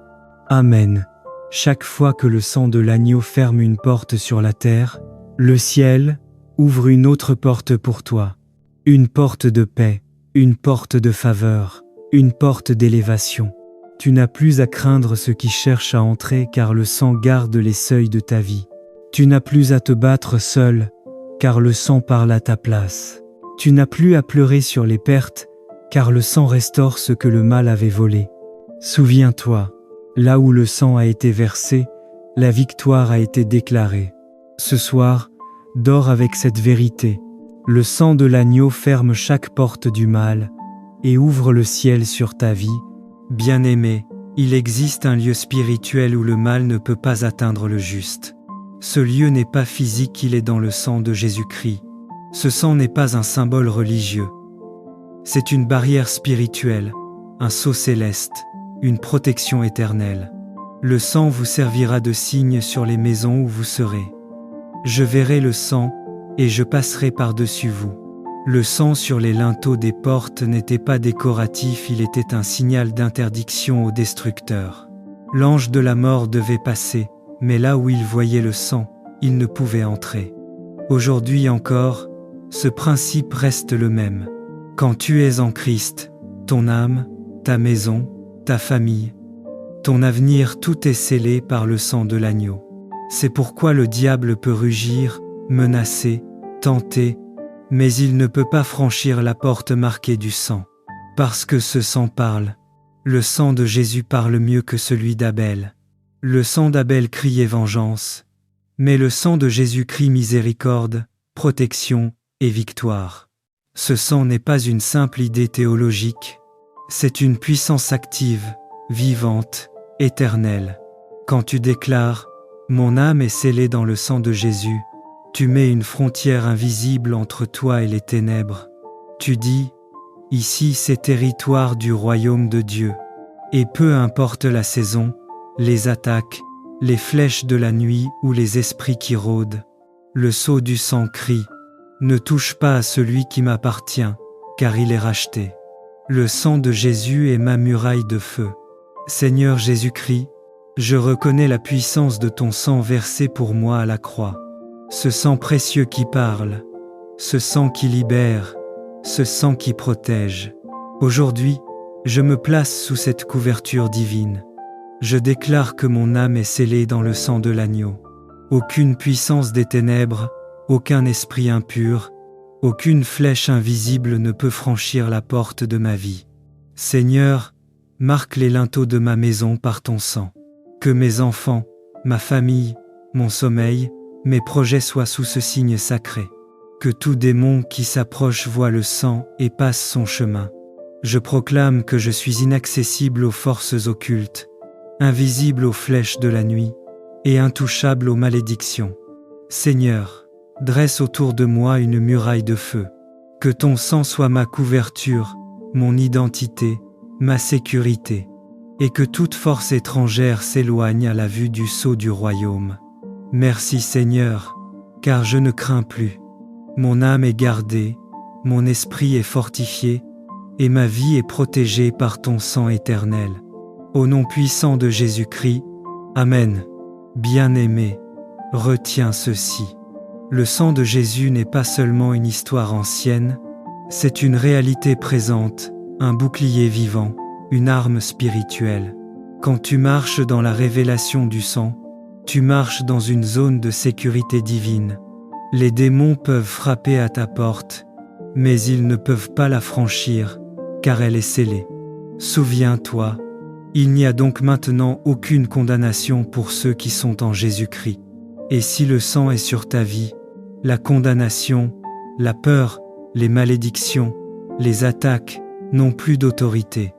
Speaker 1: Amen. Chaque fois que le sang de l'agneau ferme une porte sur la terre, le ciel ouvre une autre porte pour toi. Une porte de paix, une porte de faveur, une porte d'élévation. Tu n'as plus à craindre ceux qui cherchent à entrer car le sang garde les seuils de ta vie. Tu n'as plus à te battre seul car le sang parle à ta place. Tu n'as plus à pleurer sur les pertes car le sang restaure ce que le mal avait volé. Souviens-toi, là où le sang a été versé, la victoire a été déclarée. Ce soir, dors avec cette vérité. Le sang de l'agneau ferme chaque porte du mal et ouvre le ciel sur ta vie. Bien-aimé, il existe un lieu spirituel où le mal ne peut pas atteindre le juste. Ce lieu n'est pas physique, il est dans le sang de Jésus-Christ. Ce sang n'est pas un symbole religieux. C'est une barrière spirituelle, un sceau céleste, une protection éternelle. Le sang vous servira de signe sur les maisons où vous serez. Je verrai le sang et je passerai par-dessus vous. Le sang sur les linteaux des portes n'était pas décoratif, il était un signal d'interdiction aux destructeurs. L'ange de la mort devait passer, mais là où il voyait le sang, il ne pouvait entrer. Aujourd'hui encore, ce principe reste le même. Quand tu es en Christ, ton âme, ta maison, ta famille, ton avenir, tout est scellé par le sang de l'agneau. C'est pourquoi le diable peut rugir, menacer, tenter, mais il ne peut pas franchir la porte marquée du sang. Parce que ce sang parle. Le sang de Jésus parle mieux que celui d'Abel. Le sang d'Abel criait vengeance, mais le sang de Jésus crie miséricorde, protection et victoire. Ce sang n'est pas une simple idée théologique, c'est une puissance active, vivante, éternelle. Quand tu déclares « Mon âme est scellée dans le sang de Jésus », tu mets une frontière invisible entre toi et les ténèbres. Tu dis « Ici c'est territoire du royaume de Dieu ». Et peu importe la saison, les attaques, les flèches de la nuit ou les esprits qui rôdent, le sceau du sang crie « Ne touche pas à celui qui m'appartient, car il est racheté ». Le sang de Jésus est ma muraille de feu. Seigneur Jésus-Christ, je reconnais la puissance de ton sang versé pour moi à la croix. Ce sang précieux qui parle, ce sang qui libère, ce sang qui protège. Aujourd'hui, je me place sous cette couverture divine. Je déclare que mon âme est scellée dans le sang de l'agneau. Aucune puissance des ténèbres, aucun esprit impur, aucune flèche invisible ne peut franchir la porte de ma vie. Seigneur, marque les linteaux de ma maison par ton sang. Que mes enfants, ma famille, mon sommeil, mes projets soient sous ce signe sacré. Que tout démon qui s'approche voie le sang et passe son chemin. Je proclame que je suis inaccessible aux forces occultes, invisible aux flèches de la nuit et intouchable aux malédictions. Seigneur, dresse autour de moi une muraille de feu. Que ton sang soit ma couverture, mon identité, ma sécurité, et que toute force étrangère s'éloigne à la vue du sceau du royaume. Merci Seigneur, car je ne crains plus. Mon âme est gardée, mon esprit est fortifié, et ma vie est protégée par ton sang éternel. Au nom puissant de Jésus-Christ, Amen. Bien-aimé, retiens ceci. Le sang de Jésus n'est pas seulement une histoire ancienne, c'est une réalité présente, un bouclier vivant, une arme spirituelle. Quand tu marches dans la révélation du sang, tu marches dans une zone de sécurité divine. Les démons peuvent frapper à ta porte, mais ils ne peuvent pas la franchir, car elle est scellée. Souviens-toi, il n'y a donc maintenant aucune condamnation pour ceux qui sont en Jésus-Christ. Et si le sang est sur ta vie, la condamnation, la peur, les malédictions, les attaques n'ont plus d'autorité.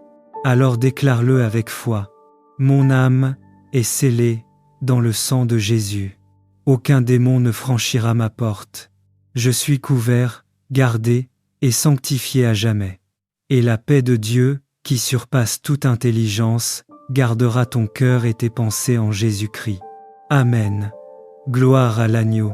Speaker 1: Alors déclare-le avec foi. Mon âme est scellée dans le sang de Jésus. Aucun démon ne franchira ma porte. Je suis couvert, gardé et sanctifié à jamais. Et la paix de Dieu, qui surpasse toute intelligence, gardera ton cœur et tes pensées en Jésus-Christ. Amen. Gloire à l'agneau.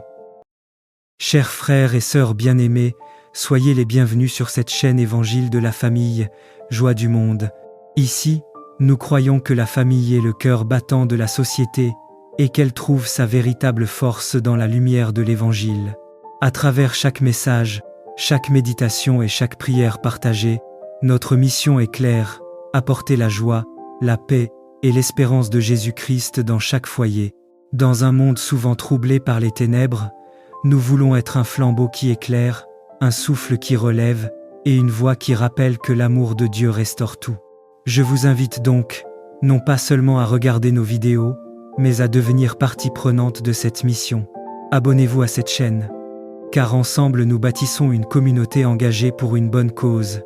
Speaker 1: Chers frères et sœurs bien-aimés, soyez les bienvenus sur cette chaîne Évangile de la famille, Joie du monde. Ici, nous croyons que la famille est le cœur battant de la société et qu'elle trouve sa véritable force dans la lumière de l'Évangile. À travers chaque message, chaque méditation et chaque prière partagée, notre mission est claire, apporter la joie, la paix et l'espérance de Jésus-Christ dans chaque foyer. Dans un monde souvent troublé par les ténèbres, nous voulons être un flambeau qui éclaire, un souffle qui relève et une voix qui rappelle que l'amour de Dieu restaure tout. Je vous invite donc, non pas seulement à regarder nos vidéos, mais à devenir partie prenante de cette mission. Abonnez-vous à cette chaîne, car ensemble nous bâtissons une communauté engagée pour une bonne cause.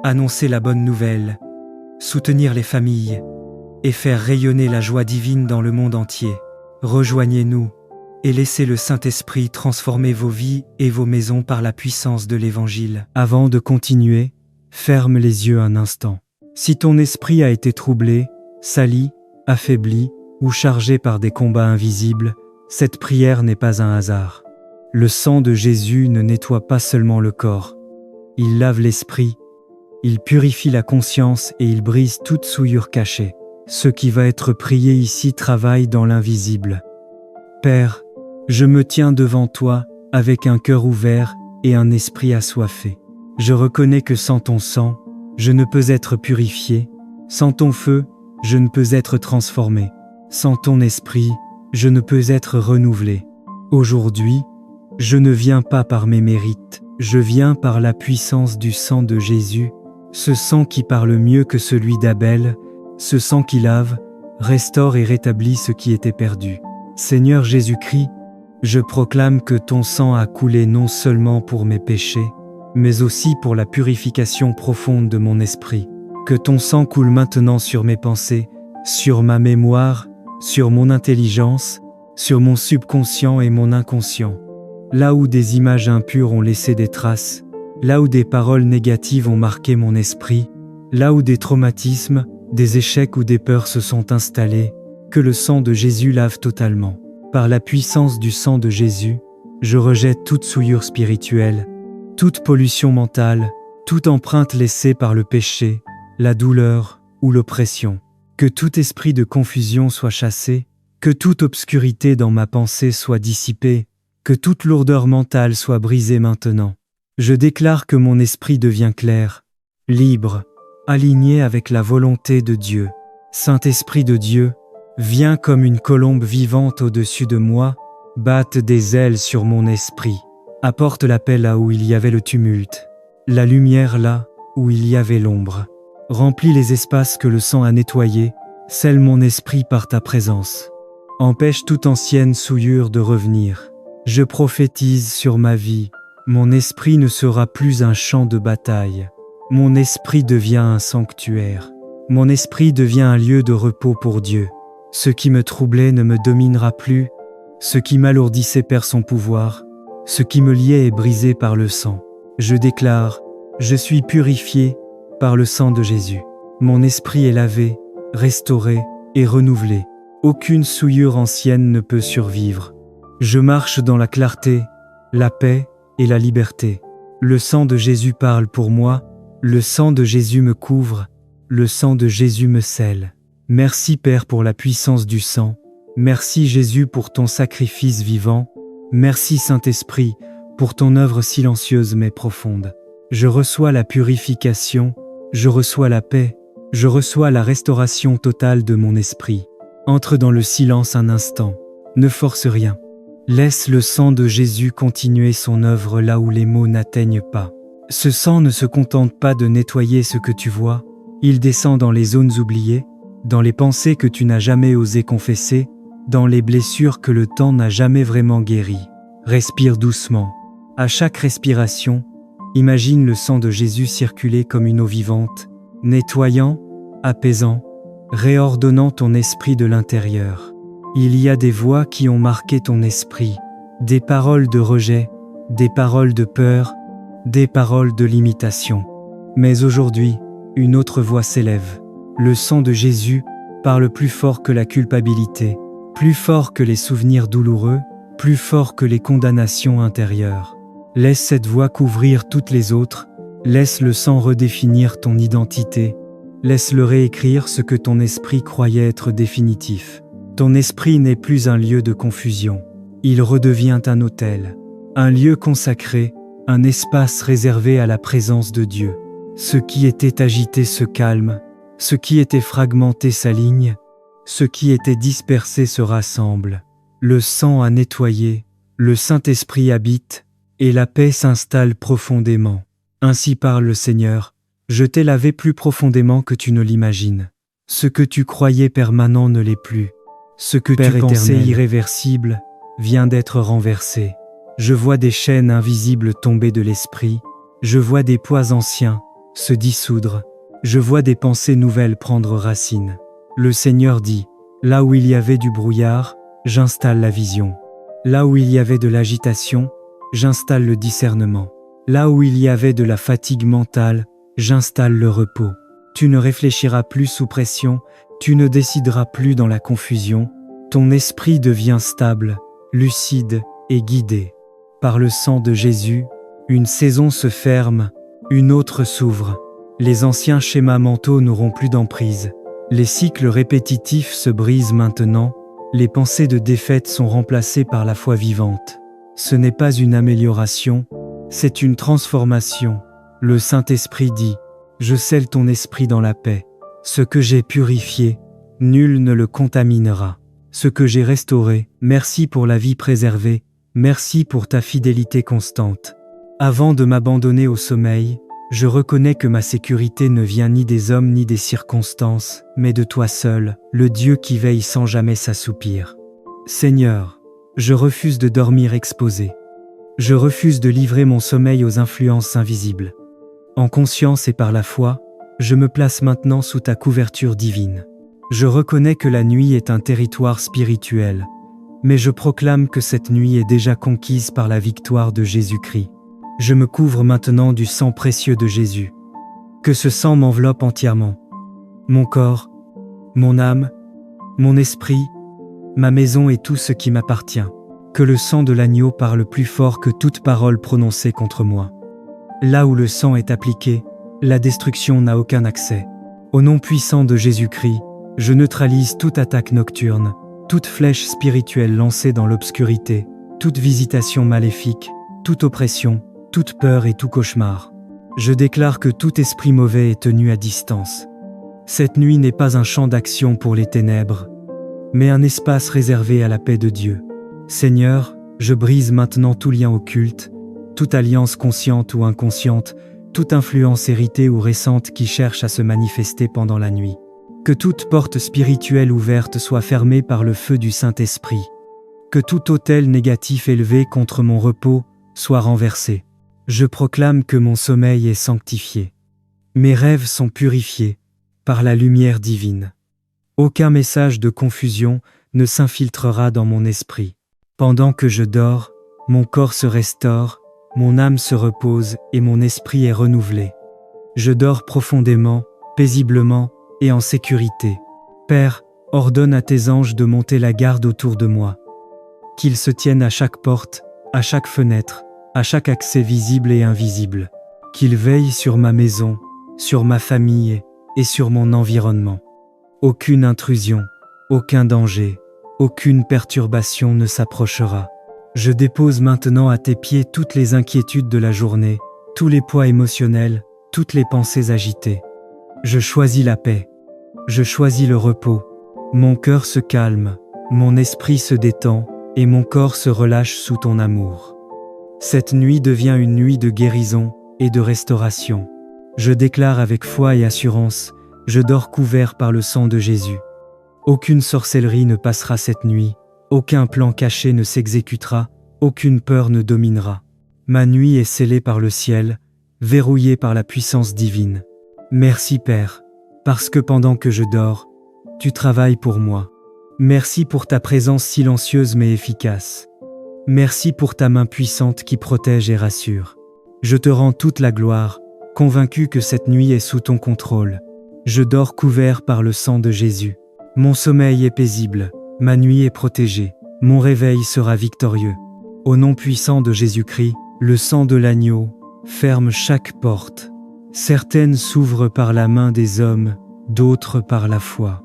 Speaker 1: Annoncer la bonne nouvelle, soutenir les familles et faire rayonner la joie divine dans le monde entier. Rejoignez-nous et laissez le Saint-Esprit transformer vos vies et vos maisons par la puissance de l'Évangile. Avant de continuer, ferme les yeux un instant. Si ton esprit a été troublé, sali, affaibli ou chargé par des combats invisibles, cette prière n'est pas un hasard. Le sang de Jésus ne nettoie pas seulement le corps. Il lave l'esprit, il purifie la conscience et il brise toute souillure cachée. ce qui va être prié ici travaille dans l'invisible. Père, je me tiens devant toi avec un cœur ouvert et un esprit assoiffé. Je reconnais que sans ton sang, je ne peux être purifié, sans ton feu, je ne peux être transformé, sans ton esprit, je ne peux être renouvelé. Aujourd'hui, je ne viens pas par mes mérites, je viens par la puissance du sang de Jésus, ce sang qui parle mieux que celui d'Abel, ce sang qui lave, restaure et rétablit ce qui était perdu. Seigneur Jésus-Christ, je proclame que ton sang a coulé non seulement pour mes péchés, mais aussi pour la purification profonde de mon esprit. Que ton sang coule maintenant sur mes pensées, sur ma mémoire, sur mon intelligence, sur mon subconscient et mon inconscient. Là où des images impures ont laissé des traces, là où des paroles négatives ont marqué mon esprit, là où des traumatismes, des échecs ou des peurs se sont installés, que le sang de Jésus lave totalement. Par la puissance du sang de Jésus, je rejette toute souillure spirituelle, toute pollution mentale, toute empreinte laissée par le péché, la douleur ou l'oppression. Que tout esprit de confusion soit chassé, que toute obscurité dans ma pensée soit dissipée, que toute lourdeur mentale soit brisée maintenant. Je déclare que mon esprit devient clair, libre, aligné avec la volonté de Dieu. Saint-Esprit de Dieu, viens comme une colombe vivante au-dessus de moi, batte des ailes sur mon esprit. Apporte la paix là où il y avait le tumulte, la lumière là où il y avait l'ombre. Remplis les espaces que le sang a nettoyés, scelle mon esprit par ta présence. Empêche toute ancienne souillure de revenir. Je prophétise sur ma vie, mon esprit ne sera plus un champ de bataille. Mon esprit devient un sanctuaire. Mon esprit devient un lieu de repos pour Dieu. Ce qui me troublait ne me dominera plus, ce qui m'alourdissait perd son pouvoir, ce qui me liait est brisé par le sang. Je déclare, je suis purifié par le sang de Jésus. Mon esprit est lavé, restauré et renouvelé. Aucune souillure ancienne ne peut survivre. Je marche dans la clarté, la paix et la liberté. Le sang de Jésus parle pour moi, le sang de Jésus me couvre, le sang de Jésus me scelle. Merci Père pour la puissance du sang, merci Jésus pour ton sacrifice vivant, merci Saint-Esprit pour ton œuvre silencieuse mais profonde. Je reçois la purification, je reçois la paix, je reçois la restauration totale de mon esprit. Entre dans le silence un instant, ne force rien. Laisse le sang de Jésus continuer son œuvre là où les mots n'atteignent pas. Ce sang ne se contente pas de nettoyer ce que tu vois, il descend dans les zones oubliées, dans les pensées que tu n'as jamais osé confesser, dans les blessures que le temps n'a jamais vraiment guéries. Respire doucement. À chaque respiration, imagine le sang de Jésus circuler comme une eau vivante, nettoyant, apaisant, réordonnant ton esprit de l'intérieur. Il y a des voix qui ont marqué ton esprit, des paroles de rejet, des paroles de peur, des paroles de limitation. Mais aujourd'hui, une autre voix s'élève. Le sang de Jésus parle plus fort que la culpabilité, plus fort que les souvenirs douloureux, plus fort que les condamnations intérieures. Laisse cette voix couvrir toutes les autres, laisse le sang redéfinir ton identité, laisse-le réécrire ce que ton esprit croyait être définitif. Ton esprit n'est plus un lieu de confusion, il redevient un autel, un lieu consacré, un espace réservé à la présence de Dieu. Ce qui était agité se calme, ce qui était fragmenté s'aligne, ce qui était dispersé se rassemble. Le sang a nettoyé, le Saint-Esprit habite, et la paix s'installe profondément. Ainsi parle le Seigneur, je t'ai lavé plus profondément que tu ne l'imagines. Ce que tu croyais permanent ne l'est plus. Ce que tu pensais irréversible vient d'être renversé. Je vois des chaînes invisibles tomber de l'esprit, je vois des poids anciens se dissoudre, je vois des pensées nouvelles prendre racine. Le Seigneur dit, là où il y avait du brouillard, j'installe la vision. Là où il y avait de l'agitation, j'installe le discernement. Là où il y avait de la fatigue mentale, j'installe le repos. Tu ne réfléchiras plus sous pression, tu ne décideras plus dans la confusion, ton esprit devient stable, lucide et guidé. Par le sang de Jésus, une saison se ferme, une autre s'ouvre. Les anciens schémas mentaux n'auront plus d'emprise. Les cycles répétitifs se brisent maintenant, les pensées de défaite sont remplacées par la foi vivante. Ce n'est pas une amélioration, c'est une transformation. Le Saint-Esprit dit, « Je scelle ton esprit dans la paix. Ce que j'ai purifié, nul ne le contaminera. Ce que j'ai restauré, merci pour la vie préservée, merci pour ta fidélité constante. » Avant de m'abandonner au sommeil, je reconnais que ma sécurité ne vient ni des hommes ni des circonstances, mais de toi seul, le Dieu qui veille sans jamais s'assoupir. Seigneur, je refuse de dormir exposé. Je refuse de livrer mon sommeil aux influences invisibles. En conscience et par la foi, je me place maintenant sous ta couverture divine. Je reconnais que la nuit est un territoire spirituel, mais je proclame que cette nuit est déjà conquise par la victoire de Jésus-Christ. Je me couvre maintenant du sang précieux de Jésus. Que ce sang m'enveloppe entièrement. Mon corps, mon âme, mon esprit, ma maison et tout ce qui m'appartient. Que le sang de l'agneau parle plus fort que toute parole prononcée contre moi. Là où le sang est appliqué, la destruction n'a aucun accès. Au nom puissant de Jésus-Christ, je neutralise toute attaque nocturne, toute flèche spirituelle lancée dans l'obscurité, toute visitation maléfique, toute oppression, toute peur et tout cauchemar. Je déclare que tout esprit mauvais est tenu à distance. Cette nuit n'est pas un champ d'action pour les ténèbres, mais un espace réservé à la paix de Dieu. Seigneur, je brise maintenant tout lien occulte, toute alliance consciente ou inconsciente, toute influence héritée ou récente qui cherche à se manifester pendant la nuit. Que toute porte spirituelle ouverte soit fermée par le feu du Saint-Esprit. Que tout autel négatif élevé contre mon repos soit renversé. Je proclame que mon sommeil est sanctifié. Mes rêves sont purifiés par la lumière divine. Aucun message de confusion ne s'infiltrera dans mon esprit. Pendant que je dors, mon corps se restaure, mon âme se repose et mon esprit est renouvelé. Je dors profondément, paisiblement et en sécurité. Père, ordonne à tes anges de monter la garde autour de moi. Qu'ils se tiennent à chaque porte, à chaque fenêtre, à chaque accès visible et invisible. Qu'ils veillent sur ma maison, sur ma famille et sur mon environnement. Aucune intrusion, aucun danger, aucune perturbation ne s'approchera. Je dépose maintenant à tes pieds toutes les inquiétudes de la journée, tous les poids émotionnels, toutes les pensées agitées. Je choisis la paix. Je choisis le repos. Mon cœur se calme, mon esprit se détend et mon corps se relâche sous ton amour. Cette nuit devient une nuit de guérison et de restauration. Je déclare avec foi et assurance, je dors couvert par le sang de Jésus. Aucune sorcellerie ne passera cette nuit, aucun plan caché ne s'exécutera, aucune peur ne dominera. Ma nuit est scellée par le ciel, verrouillée par la puissance divine. Merci Père, parce que pendant que je dors, tu travailles pour moi. Merci pour ta présence silencieuse mais efficace. Merci pour ta main puissante qui protège et rassure. Je te rends toute la gloire, convaincu que cette nuit est sous ton contrôle. Je dors couvert par le sang de Jésus. Mon sommeil est paisible, ma nuit est protégée, mon réveil sera victorieux. Au nom puissant de Jésus-Christ, le sang de l'agneau ferme chaque porte. Certaines s'ouvrent par la main des hommes, d'autres par la foi.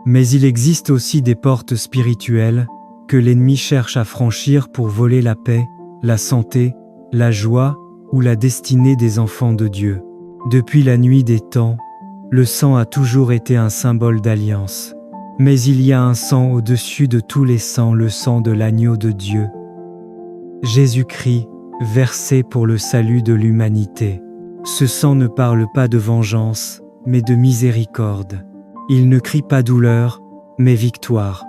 Speaker 1: Mais il existe aussi des portes spirituelles que l'ennemi cherche à franchir pour voler la paix, la santé, la joie ou la destinée des enfants de Dieu. Depuis la nuit des temps, le sang a toujours été un symbole d'alliance. Mais il y a un sang au-dessus de tous les sangs, le sang de l'agneau de Dieu. Jésus-Christ, versé pour le salut de l'humanité. Ce sang ne parle pas de vengeance, mais de miséricorde. Il ne crie pas douleur, mais victoire.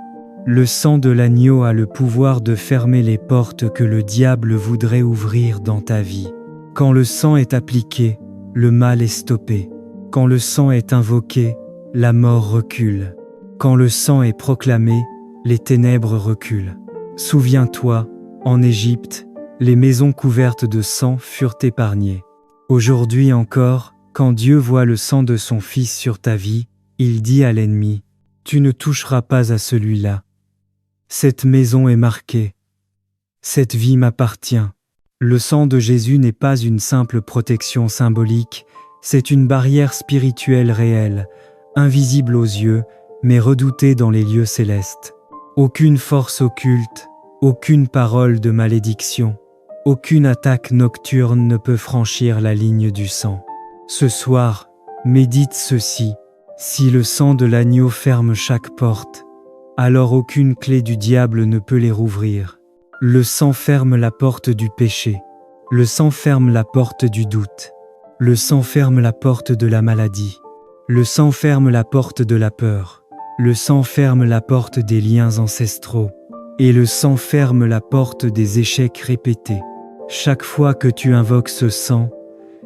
Speaker 1: Le sang de l'agneau a le pouvoir de fermer les portes que le diable voudrait ouvrir dans ta vie. Quand le sang est appliqué, le mal est stoppé. Quand le sang est invoqué, la mort recule. Quand le sang est proclamé, les ténèbres reculent. Souviens-toi, en Égypte, les maisons couvertes de sang furent épargnées. Aujourd'hui encore, quand Dieu voit le sang de son Fils sur ta vie, il dit à l'ennemi, « Tu ne toucheras pas à celui-là. Cette maison est marquée. Cette vie m'appartient. » Le sang de Jésus n'est pas une simple protection symbolique, c'est une barrière spirituelle réelle, invisible aux yeux, mais redouté dans les lieux célestes. Aucune force occulte, aucune parole de malédiction, aucune attaque nocturne ne peut franchir la ligne du sang. Ce soir, médite ceci: si le sang de l'agneau ferme chaque porte, alors aucune clé du diable ne peut les rouvrir. Le sang ferme la porte du péché. Le sang ferme la porte du doute. Le sang ferme la porte de la maladie. Le sang ferme la porte de la peur. Le sang ferme la porte des liens ancestraux. Et le sang ferme la porte des échecs répétés. Chaque fois que tu invoques ce sang,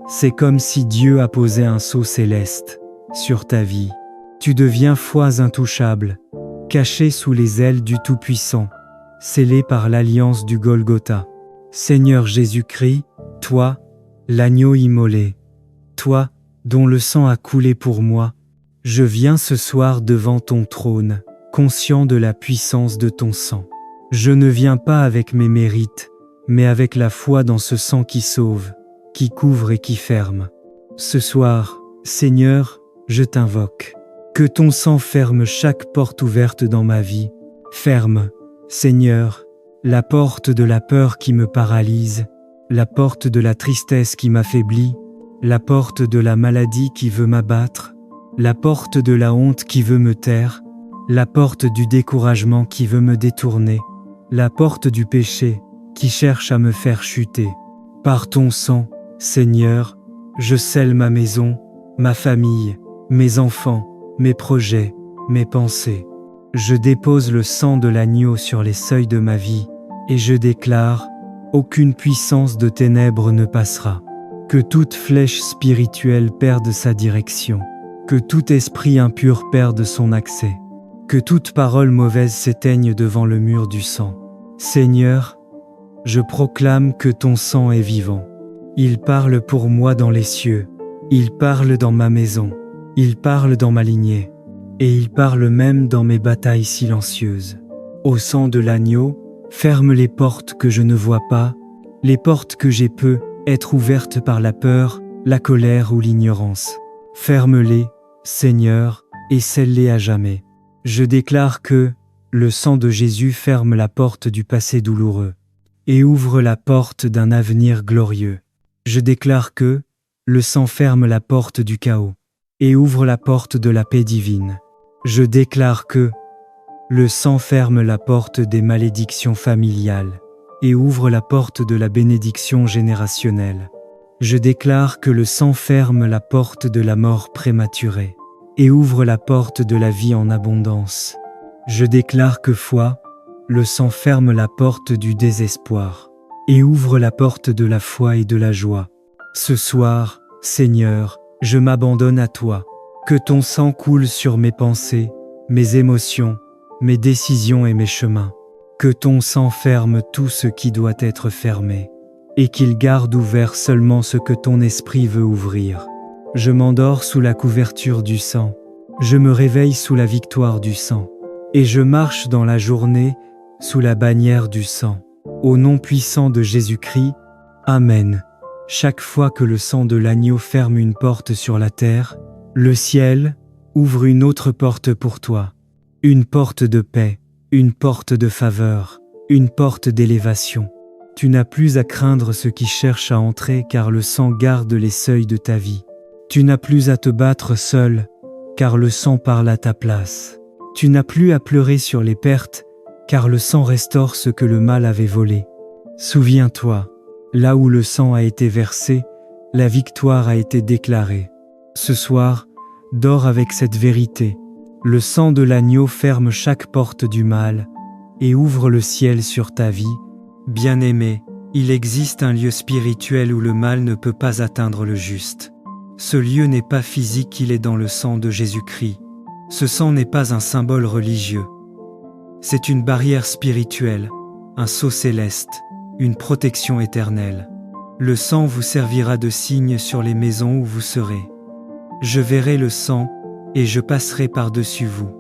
Speaker 1: c'est comme si Dieu a posé un sceau céleste sur ta vie. Tu deviens foi intouchable, caché sous les ailes du Tout-Puissant, scellé par l'alliance du Golgotha. Seigneur Jésus-Christ, toi, l'agneau immolé, toi, dont le sang a coulé pour moi, je viens ce soir devant ton trône, conscient de la puissance de ton sang. Je ne viens pas avec mes mérites, mais avec la foi dans ce sang qui sauve, qui couvre et qui ferme. Ce soir, Seigneur, je t'invoque. Que ton sang ferme chaque porte ouverte dans ma vie. Ferme, Seigneur, la porte de la peur qui me paralyse, la porte de la tristesse qui m'affaiblit, la porte de la maladie qui veut m'abattre, la porte de la honte qui veut me taire, la porte du découragement qui veut me détourner, la porte du péché qui cherche à me faire chuter. Par ton sang, Seigneur, je scelle ma maison, ma famille, mes enfants, mes projets, mes pensées. Je dépose le sang de l'agneau sur les seuils de ma vie, et je déclare: aucune puissance de ténèbres ne passera. Que toute flèche spirituelle perde sa direction. Que tout esprit impur perde son accès. Que toute parole mauvaise s'éteigne devant le mur du sang. Seigneur, je proclame que ton sang est vivant. Il parle pour moi dans les cieux. Il parle dans ma maison. Il parle dans ma lignée. Et il parle même dans mes batailles silencieuses. Au sang de l'agneau, ferme les portes que je ne vois pas, les portes que j'ai peu être ouvertes par la peur, la colère ou l'ignorance. Ferme-les, Seigneur, et scelle-les à jamais. Je déclare que le sang de Jésus ferme la porte du passé douloureux et ouvre la porte d'un avenir glorieux. Je déclare que le sang ferme la porte du chaos et ouvre la porte de la paix divine. Je déclare que le sang ferme la porte des malédictions familiales et ouvre la porte de la bénédiction générationnelle. Je déclare que le sang ferme la porte de la mort prématurée et ouvre la porte de la vie en abondance. Je déclare que le sang ferme la porte du désespoir et ouvre la porte de la foi et de la joie. Ce soir, Seigneur, je m'abandonne à toi. Que ton sang coule sur mes pensées, mes émotions, mes décisions et mes chemins. Que ton sang ferme tout ce qui doit être fermé, et qu'il garde ouvert seulement ce que ton esprit veut ouvrir. Je m'endors sous la couverture du sang, je me réveille sous la victoire du sang, et je marche dans la journée sous la bannière du sang. Au nom puissant de Jésus-Christ, Amen. Chaque fois que le sang de l'agneau ferme une porte sur la terre, le ciel ouvre une autre porte pour toi. Une porte de paix, une porte de faveur, une porte d'élévation. Tu n'as plus à craindre ceux qui cherchent à entrer car le sang garde les seuils de ta vie. Tu n'as plus à te battre seul car le sang parle à ta place. Tu n'as plus à pleurer sur les pertes car le sang restaure ce que le mal avait volé. Souviens-toi, là où le sang a été versé, la victoire a été déclarée. Ce soir, dors avec cette vérité. Le sang de l'agneau ferme chaque porte du mal et ouvre le ciel sur ta vie. Bien-aimé, il existe un lieu spirituel où le mal ne peut pas atteindre le juste. Ce lieu n'est pas physique, il est dans le sang de Jésus-Christ. Ce sang n'est pas un symbole religieux. C'est une barrière spirituelle, un sceau céleste, une protection éternelle. Le sang vous servira de signe sur les maisons où vous serez. Je verrai le sang, et je passerai par-dessus vous.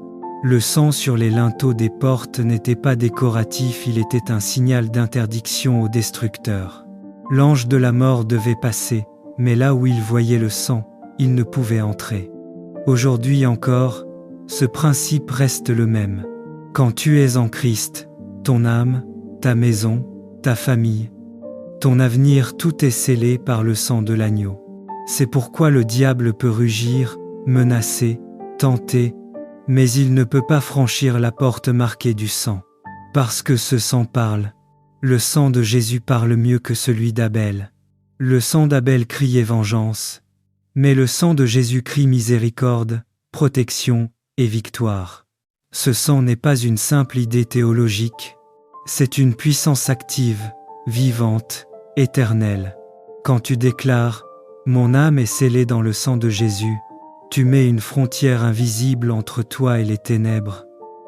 Speaker 1: Le sang sur les linteaux des portes n'était pas décoratif, il était un signal d'interdiction aux destructeurs. L'ange de la mort devait passer, mais là où il voyait le sang, il ne pouvait entrer. Aujourd'hui encore, ce principe reste le même. Quand tu es en Christ, ton âme, ta maison, ta famille, ton avenir, tout est scellé par le sang de l'agneau. C'est pourquoi le diable peut rugir, menacer, tenter, mais il ne peut pas franchir la porte marquée du sang. Parce que ce sang parle. Le sang de Jésus parle mieux que celui d'Abel. Le sang d'Abel criait vengeance, mais le sang de Jésus crie miséricorde, protection et victoire. Ce sang n'est pas une simple idée théologique, c'est une puissance active, vivante, éternelle. Quand tu déclares « Mon âme est scellée dans le sang de Jésus », tu mets une frontière invisible entre toi et les ténèbres.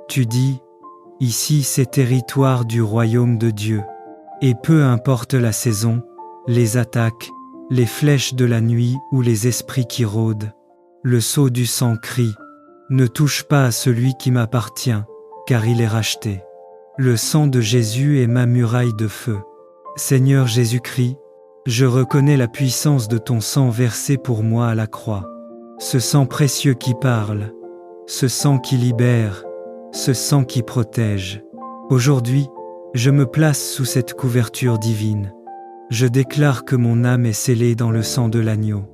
Speaker 1: Tu dis « Ici c'est territoire du royaume de Dieu ». Et peu importe la saison, les attaques, les flèches de la nuit ou les esprits qui rôdent, le sceau du sang crie « Ne touche pas à celui qui m'appartient, car il est racheté ». Le sang de Jésus est ma muraille de feu. Seigneur Jésus-Christ, je reconnais la puissance de ton sang versé pour moi à la croix. Ce sang précieux qui parle, ce sang qui libère, ce sang qui protège. Aujourd'hui, je me place sous cette couverture divine. Je déclare que mon âme est scellée dans le sang de l'agneau.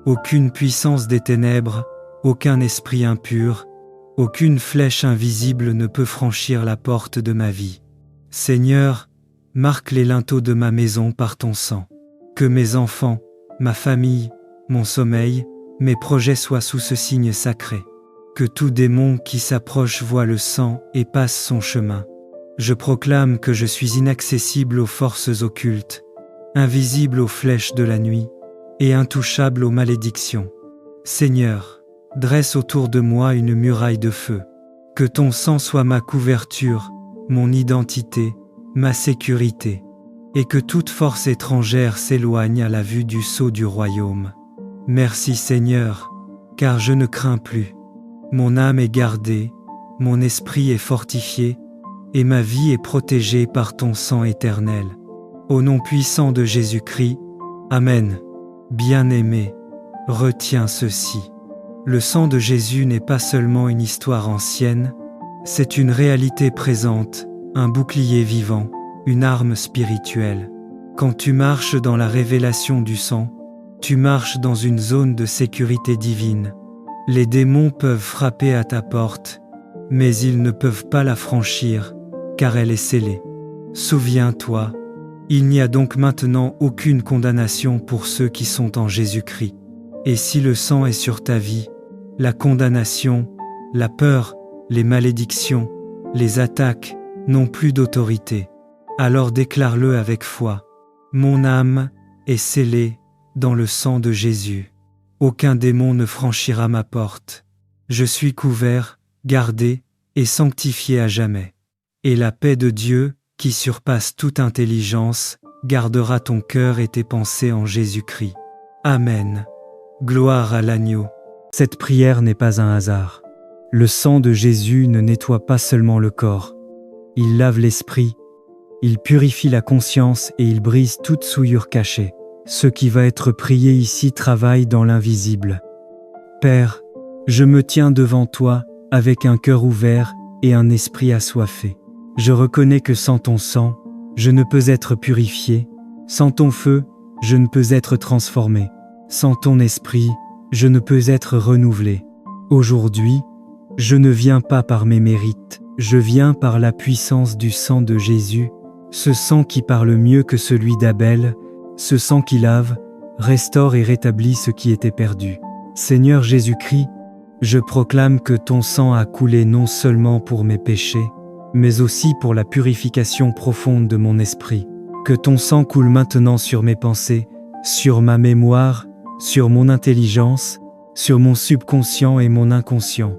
Speaker 1: Aucune puissance des ténèbres, aucun esprit impur, aucune flèche invisible ne peut franchir la porte de ma vie. Seigneur, marque les linteaux de ma maison par ton sang. Que mes enfants, ma famille, mon sommeil, mes projets soient sous ce signe sacré. Que tout démon qui s'approche voie le sang et passe son chemin. Je proclame que je suis inaccessible aux forces occultes, invisible aux flèches de la nuit et intouchable aux malédictions. Seigneur, dresse autour de moi une muraille de feu. Que ton sang soit ma couverture, mon identité, ma sécurité, et que toute force étrangère s'éloigne à la vue du sceau du royaume. Merci Seigneur, car je ne crains plus. Mon âme est gardée, mon esprit est fortifié, et ma vie est protégée par ton sang éternel. Au nom puissant de Jésus-Christ, Amen. Bien-aimé, retiens ceci. Le sang de Jésus n'est pas seulement une histoire ancienne, c'est une réalité présente, un bouclier vivant, une arme spirituelle. Quand tu marches dans la révélation du sang, tu marches dans une zone de sécurité divine. Les démons peuvent frapper à ta porte, mais ils ne peuvent pas la franchir, car elle est scellée. Souviens-toi, il n'y a donc maintenant aucune condamnation pour ceux qui sont en Jésus-Christ. Et si le sang est sur ta vie, la condamnation, la peur, les malédictions, les attaques n'ont plus d'autorité. Alors déclare-le avec foi. Mon âme est scellée dans le sang de Jésus. Aucun démon ne franchira ma porte. Je suis couvert, gardé et sanctifié à jamais. Et la paix de Dieu, qui surpasse toute intelligence, gardera ton cœur et tes pensées en Jésus-Christ. Amen. Gloire à l'agneau.
Speaker 2: Cette prière n'est pas un hasard. Le sang de Jésus ne nettoie pas seulement le corps. Il lave l'esprit, il purifie la conscience et il brise toute souillure cachée. Ce qui va être prié ici travaille dans l'invisible. Père, je me tiens devant toi avec un cœur ouvert et un esprit assoiffé. Je reconnais que sans ton sang, je ne peux être purifié. Sans ton feu, je ne peux être transformé. Sans ton esprit, je ne peux être renouvelé. Aujourd'hui, je ne viens pas par mes mérites, je viens par la puissance du sang de Jésus, ce sang qui parle mieux que celui d'Abel, ce sang qui lave, restaure et rétablit ce qui était perdu. Seigneur Jésus-Christ, je proclame que ton sang a coulé non seulement pour mes péchés, mais aussi pour la purification profonde de mon esprit. Que ton sang coule maintenant sur mes pensées, sur ma mémoire, sur mon intelligence, sur mon subconscient et mon inconscient.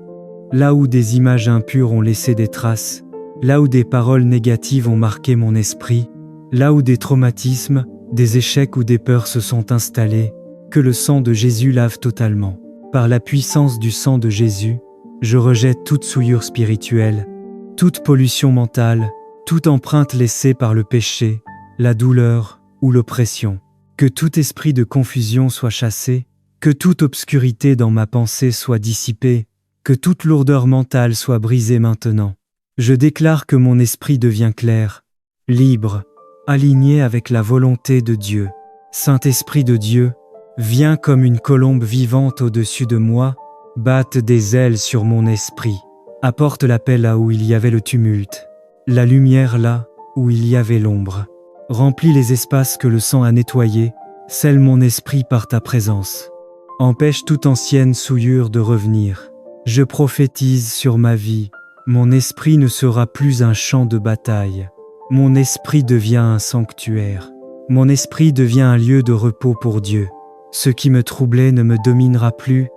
Speaker 2: Là où des images impures ont laissé des traces, là où des paroles négatives ont marqué mon esprit, là où des traumatismes, des échecs ou des peurs se sont installés, que le sang de Jésus lave totalement. Par la puissance du sang de Jésus, je rejette toute souillure spirituelle, toute pollution mentale, toute empreinte laissée par le péché, la douleur ou l'oppression. Que tout esprit de confusion soit chassé, Que toute obscurité dans ma pensée soit dissipée, que toute lourdeur mentale soit brisée maintenant. Je déclare que mon esprit devient clair, libre, aligné avec la volonté de Dieu. Saint-Esprit de Dieu, viens comme une colombe vivante au-dessus de moi, batte des ailes sur mon esprit. Apporte la paix là où il y avait le tumulte, la lumière là où il y avait l'ombre. Remplis les espaces que le sang a nettoyés, scelle mon esprit par ta présence. Empêche toute ancienne souillure de revenir. Je prophétise sur ma vie, mon esprit ne sera plus un champ de bataille. Mon esprit devient un sanctuaire. Mon esprit devient un lieu de repos pour Dieu. Ce qui me troublait ne me dominera plus.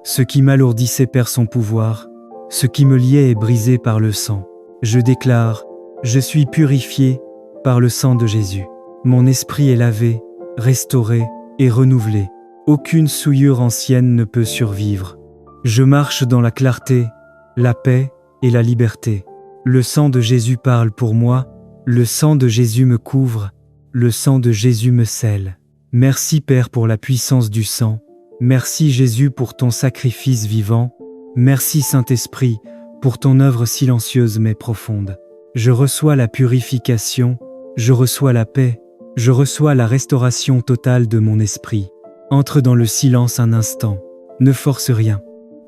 Speaker 2: Ce qui m'alourdissait perd son pouvoir. Ce qui me liait est brisé par le sang. Je déclare, je suis purifié par le sang de Jésus. Mon esprit est lavé, restauré et renouvelé. Aucune souillure ancienne ne peut survivre. Je marche dans la clarté, la paix et la liberté. Le sang de Jésus parle pour moi, le sang de Jésus me couvre, le sang de Jésus me scelle. Merci Père pour la puissance du sang. Merci Jésus pour ton sacrifice vivant. Merci Saint-Esprit pour ton œuvre silencieuse mais profonde. Je reçois la purification, je reçois la paix, je reçois la restauration totale de mon esprit. Entre dans le silence un instant, ne force rien.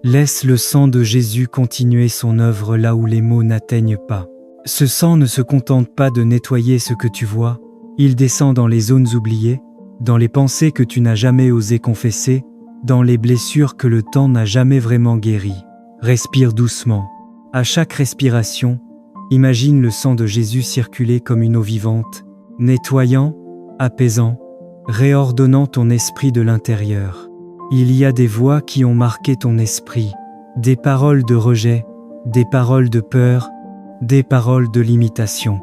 Speaker 2: Laisse le sang de Jésus continuer son œuvre là où les mots n'atteignent pas. Ce sang ne se contente pas de nettoyer ce que tu vois, il descend dans les zones oubliées, dans les pensées que tu n'as jamais osé confesser, dans les blessures que le temps n'a jamais vraiment guéries. Respire doucement. À chaque respiration, imagine le sang de Jésus circuler comme une eau vivante, nettoyant, apaisant, réordonnant ton esprit de l'intérieur. Il y a des voix qui ont marqué ton esprit, des paroles de rejet, des paroles de peur, des paroles de limitation.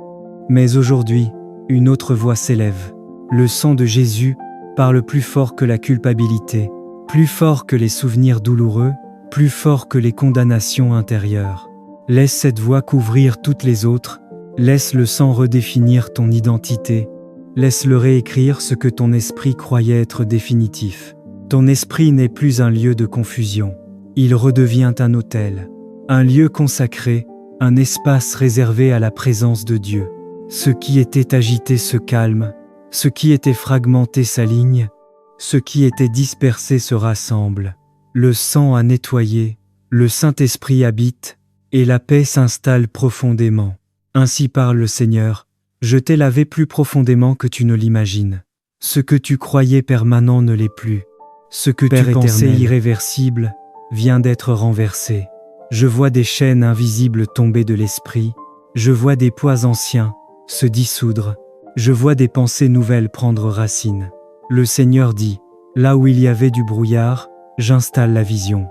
Speaker 2: Mais aujourd'hui, une autre voix s'élève. Le sang de Jésus parle plus fort que la culpabilité, plus fort que les souvenirs douloureux, plus fort que les condamnations intérieures. Laisse cette voix couvrir toutes les autres, laisse le sang redéfinir ton identité, laisse-le réécrire ce que ton esprit croyait être définitif. Ton esprit n'est plus un lieu de confusion, il redevient un autel, un lieu consacré, un espace réservé à la présence de Dieu. Ce qui était agité se calme, ce qui était fragmenté s'aligne, ce qui était dispersé se rassemble. Le sang a nettoyé, le Saint-Esprit habite, et la paix s'installe profondément. Ainsi parle le Seigneur, je t'ai lavé plus profondément que tu ne l'imagines. Ce que tu croyais permanent ne l'est plus. Ce que tu pensais irréversible vient d'être renversé. Je vois des chaînes invisibles tomber de l'esprit, je vois des poids anciens se dissoudre, je vois des pensées nouvelles prendre racine. Le Seigneur dit, là où il y avait du brouillard, j'installe la vision.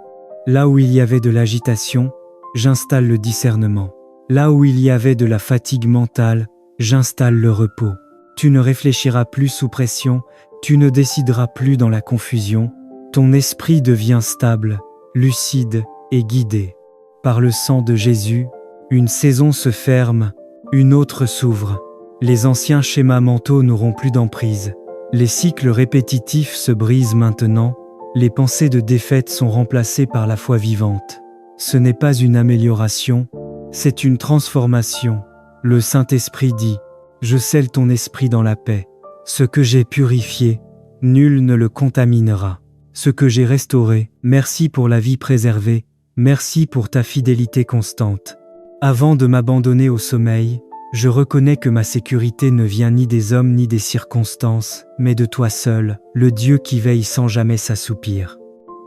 Speaker 2: Là où il y avait de l'agitation, j'installe le discernement. Là où il y avait de la fatigue mentale, j'installe le repos. Tu ne réfléchiras plus sous pression, tu ne décideras plus dans la confusion. Ton esprit devient stable, lucide et guidé. Par le sang de Jésus, une saison se ferme, une autre s'ouvre. Les anciens schémas mentaux n'auront plus d'emprise. Les cycles répétitifs se brisent maintenant, les pensées de défaite sont remplacées par la foi vivante. Ce n'est pas une amélioration, c'est une transformation. Le Saint-Esprit dit, je scelle ton esprit dans la paix. Ce que j'ai purifié, nul ne le contaminera. Ce que j'ai restauré, merci pour la vie préservée, merci pour ta fidélité constante. Avant de m'abandonner au sommeil, je reconnais que ma sécurité ne vient ni des hommes ni des circonstances, mais de toi seul, le Dieu qui veille sans jamais s'assoupir.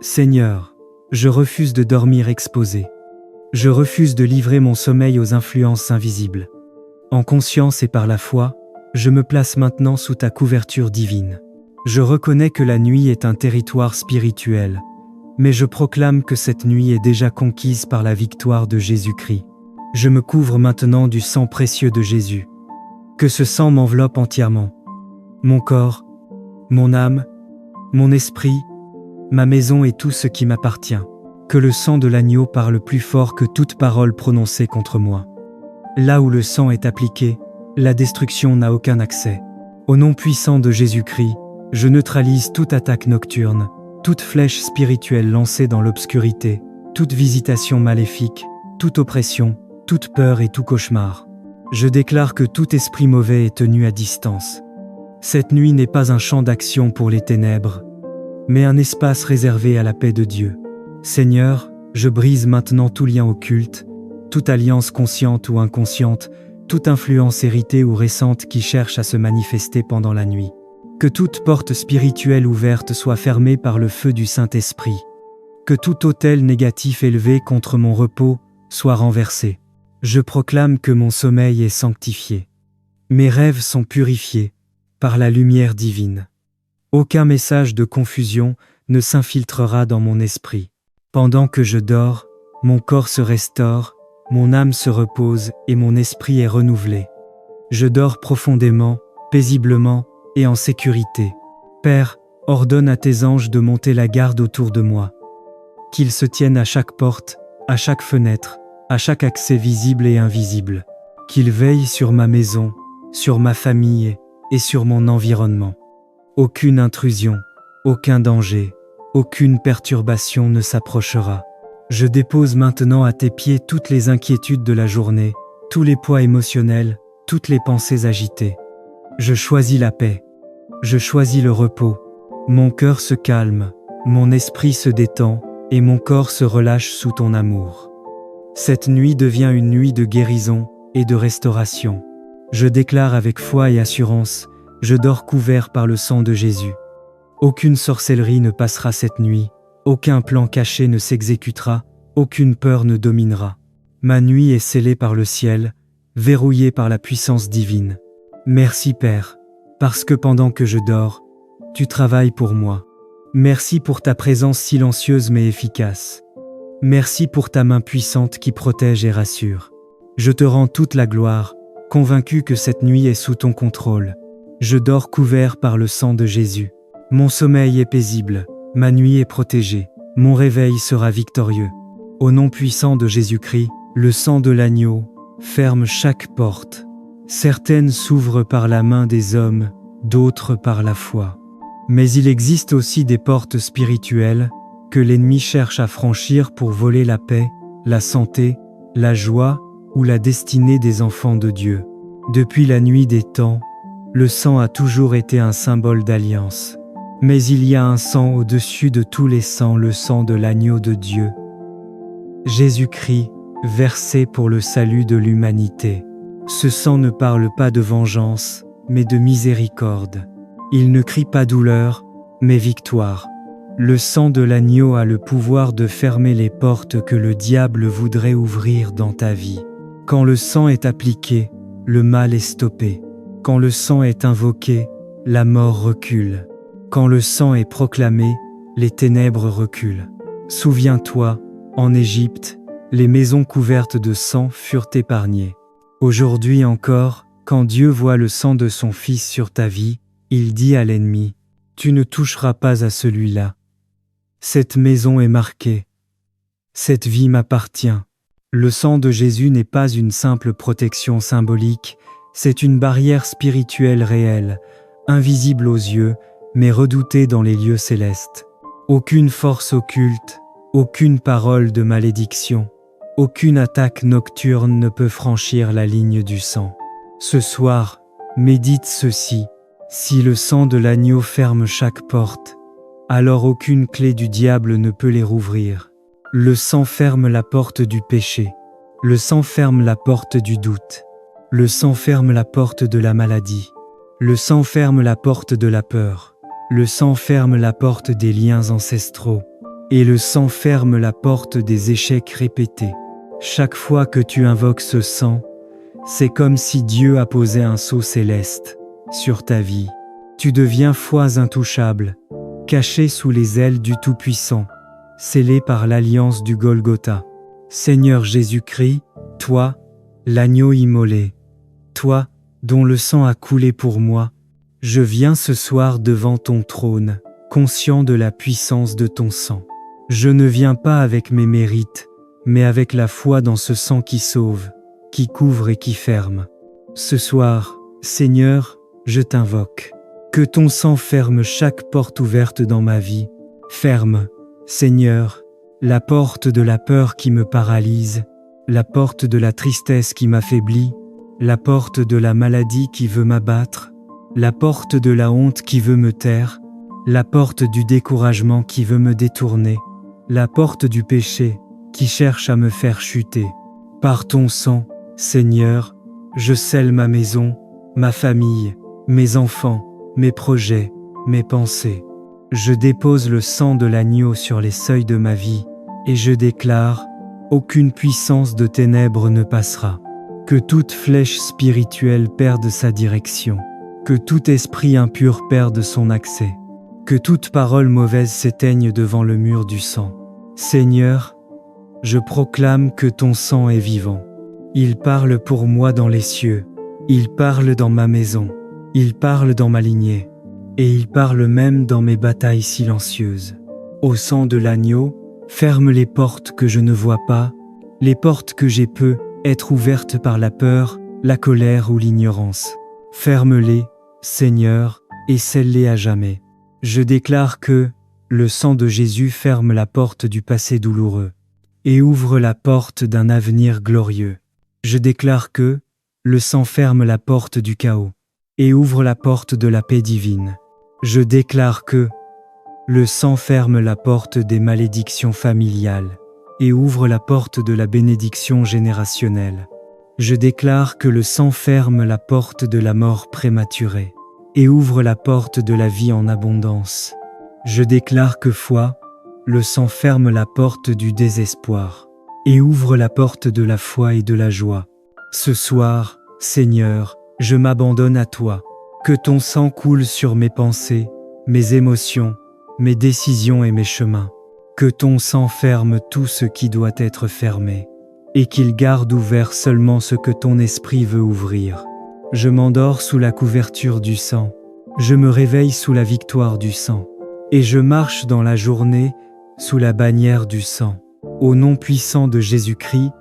Speaker 2: Seigneur, je refuse de dormir exposé. Je refuse de livrer mon sommeil aux influences invisibles. En conscience et par la foi, je me place maintenant sous ta couverture divine. Je reconnais que la nuit est un territoire spirituel, mais je proclame que cette nuit est déjà conquise par la victoire de Jésus-Christ. Je me couvre maintenant du sang précieux de Jésus. Que ce sang m'enveloppe entièrement. Mon corps, mon âme, mon esprit, ma maison et tout ce qui m'appartient. Que le sang de l'agneau parle plus fort que toute parole prononcée contre moi. Là où le sang est appliqué, la destruction n'a aucun accès. Au nom puissant de Jésus-Christ, je neutralise toute attaque nocturne, toute flèche spirituelle lancée dans l'obscurité, toute visitation maléfique, toute oppression, toute peur et tout cauchemar. Je déclare que tout esprit mauvais est tenu à distance. Cette nuit n'est pas un champ d'action pour les ténèbres, mais un espace réservé à la paix de Dieu. Seigneur, je brise maintenant tout lien occulte, toute alliance consciente ou inconsciente, toute influence héritée ou récente qui cherche à se manifester pendant la nuit. Que toute porte spirituelle ouverte soit fermée par le feu du Saint-Esprit. Que tout autel négatif élevé contre mon repos soit renversé. Je proclame que mon sommeil est sanctifié. Mes rêves sont purifiés par la lumière divine. Aucun message de confusion ne s'infiltrera dans mon esprit. Pendant que je dors, mon corps se restaure, mon âme se repose et mon esprit est renouvelé. Je dors profondément, paisiblement et en sécurité. Père, ordonne à tes anges de monter la garde autour de moi. Qu'ils se tiennent à chaque porte, à chaque fenêtre, à chaque accès visible et invisible. Qu'ils veillent sur ma maison, sur ma famille et sur mon environnement. Aucune intrusion, aucun danger, aucune perturbation ne s'approchera. Je dépose maintenant à tes pieds toutes les inquiétudes de la journée, tous les poids émotionnels, toutes les pensées agitées. Je choisis la paix. Je choisis le repos. Mon cœur se calme, mon esprit se détend et mon corps se relâche sous ton amour. Cette nuit devient une nuit de guérison et de restauration. Je déclare avec foi et assurance, je dors couvert par le sang de Jésus. Aucune sorcellerie ne passera cette nuit, aucun plan caché ne s'exécutera, aucune peur ne dominera. Ma nuit est scellée par le ciel, verrouillée par la puissance divine. Merci Père, parce que pendant que je dors, tu travailles pour moi. Merci pour ta présence silencieuse mais efficace. Merci pour ta main puissante qui protège et rassure. Je te rends toute la gloire, convaincu que cette nuit est sous ton contrôle. Je dors couvert par le sang de Jésus. Mon sommeil est paisible, ma nuit est protégée, mon réveil sera victorieux. Au nom puissant de Jésus-Christ, le sang de l'agneau ferme chaque porte. Certaines s'ouvrent par la main des hommes, d'autres par la foi. Mais il existe aussi des portes spirituelles que l'ennemi cherche à franchir pour voler la paix, la santé, la joie ou la destinée des enfants de Dieu. Depuis la nuit des temps, le sang a toujours été un symbole d'alliance. Mais il y a un sang au-dessus de tous les sangs, le sang de l'agneau de Dieu. Jésus-Christ, versé pour le salut de l'humanité. Ce sang ne parle pas de vengeance, mais de miséricorde. Il ne crie pas douleur, mais victoire. Le sang de l'agneau a le pouvoir de fermer les portes que le diable voudrait ouvrir dans ta vie. Quand le sang est appliqué, le mal est stoppé. Quand le sang est invoqué, la mort recule. Quand le sang est proclamé, les ténèbres reculent. Souviens-toi, en Égypte, les maisons couvertes de sang furent épargnées. Aujourd'hui encore, quand Dieu voit le sang de son Fils sur ta vie, il dit à l'ennemi, « Tu ne toucheras pas à celui-là. Cette maison est marquée. Cette vie m'appartient. » Le sang de Jésus n'est pas une simple protection symbolique, c'est une barrière spirituelle réelle, invisible aux yeux, mais redoutée dans les lieux célestes. Aucune force occulte, aucune parole de malédiction, aucune attaque nocturne ne peut franchir la ligne du sang. Ce soir, médite ceci. Si le sang de l'agneau ferme chaque porte, alors aucune clé du diable ne peut les rouvrir. Le sang ferme la porte du péché. Le sang ferme la porte du doute. Le sang ferme la porte de la maladie. Le sang ferme la porte de la peur. Le sang ferme la porte des liens ancestraux. Et le sang ferme la porte des échecs répétés. Chaque fois que tu invoques ce sang, c'est comme si Dieu a posé un sceau céleste sur ta vie. Tu deviens foi intouchable, caché sous les ailes du Tout-Puissant, scellé par l'alliance du Golgotha. Seigneur Jésus-Christ, toi, l'agneau immolé, toi, dont le sang a coulé pour moi, je viens ce soir devant ton trône, conscient de la puissance de ton sang. Je ne viens pas avec mes mérites, mais avec la foi dans ce sang qui sauve, qui couvre et qui ferme. Ce soir, Seigneur, je t'invoque. Que ton sang ferme chaque porte ouverte dans ma vie, Ferme, Seigneur, la porte de la peur qui me paralyse, la porte de la tristesse qui m'affaiblit, la porte de la maladie qui veut m'abattre, la porte de la honte qui veut me taire, la porte du découragement qui veut me détourner, la porte du péché qui cherche à me faire chuter. Par ton sang, Seigneur, je scelle ma maison, ma famille, mes enfants, mes projets, mes pensées. Je dépose le sang de l'agneau sur les seuils de ma vie, et je déclare, aucune puissance de ténèbres ne passera. Que toute flèche spirituelle perde sa direction, que tout esprit impur perde son accès, que toute parole mauvaise s'éteigne devant le mur du sang. Seigneur, je proclame que ton sang est vivant. Il parle pour moi dans les cieux, il parle dans ma maison, il parle dans ma lignée, et il parle même dans mes batailles silencieuses. Au sang de l'agneau, ferme les portes que je ne vois pas, les portes que j'ai peu être ouvertes par la peur, la colère ou l'ignorance. Ferme-les, Seigneur, et scelle-les à jamais. Je déclare que le sang de Jésus ferme la porte du passé douloureux et ouvre la porte d'un avenir glorieux. Je déclare que le sang ferme la porte du chaos et ouvre la porte de la paix divine. Je déclare que le sang ferme la porte des malédictions familiales et ouvre la porte de la bénédiction générationnelle. Je déclare que le sang ferme la porte de la mort prématurée et ouvre la porte de la vie en abondance. Je déclare que foi, le sang ferme la porte du désespoir et ouvre la porte de la foi et de la joie. Ce soir, Seigneur, je m'abandonne à toi. Que ton sang coule sur mes pensées, mes émotions, mes décisions et mes chemins. Que ton sang ferme tout ce qui doit être fermé, et qu'il garde ouvert seulement ce que ton esprit veut ouvrir. Je m'endors sous la couverture du sang, je me réveille sous la victoire du sang, et je marche dans la journée sous la bannière du sang. Au nom puissant de Jésus-Christ,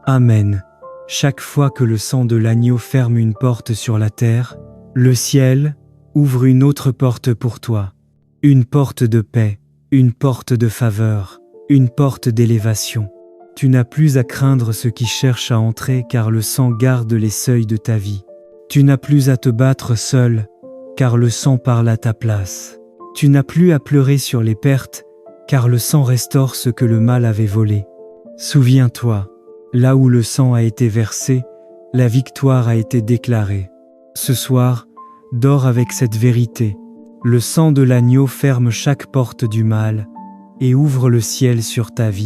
Speaker 2: Amen. Chaque fois que le sang de l'agneau ferme une porte sur la terre, le ciel ouvre une autre porte pour toi. Une porte de paix, une porte de faveur, une porte d'élévation. Tu n'as plus à craindre ceux qui cherchent à entrer car le sang garde les seuils de ta vie. Tu n'as plus à te battre seul car le sang parle à ta place. Tu n'as plus à pleurer sur les pertes car le sang restaure ce que le mal avait volé. Souviens-toi, là où le sang a été versé, la victoire a été déclarée. Ce soir, dors avec cette vérité. Le sang de l'agneau ferme chaque porte du mal et ouvre le ciel sur ta vie.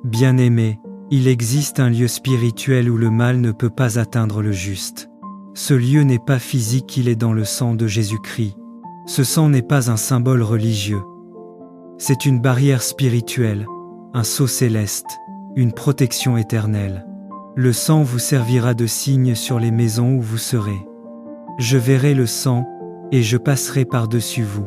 Speaker 1: Bien-aimé, il existe un lieu spirituel où le mal ne peut pas atteindre le juste. Ce lieu n'est pas physique, il est dans le sang de Jésus-Christ. Ce sang n'est pas un symbole religieux. C'est une barrière spirituelle, un sceau céleste, une protection éternelle. Le sang vous servira de signe sur les maisons où vous serez. Je verrai le sang, et je passerai par-dessus vous.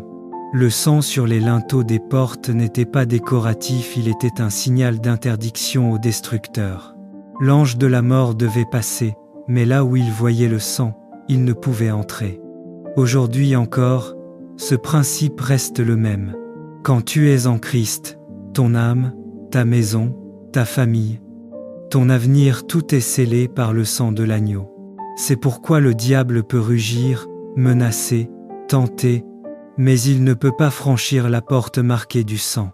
Speaker 1: Le sang sur les linteaux des portes n'était pas décoratif, il était un signal d'interdiction aux destructeurs. L'ange de la mort devait passer, mais là où il voyait le sang, il ne pouvait entrer. Aujourd'hui encore, ce principe reste le même. Quand tu es en Christ, ton âme, ta maison, ta famille, ton avenir, tout est scellé par le sang de l'agneau. C'est pourquoi le diable peut rugir, menacer, tenter, mais il ne peut pas franchir la porte marquée du sang.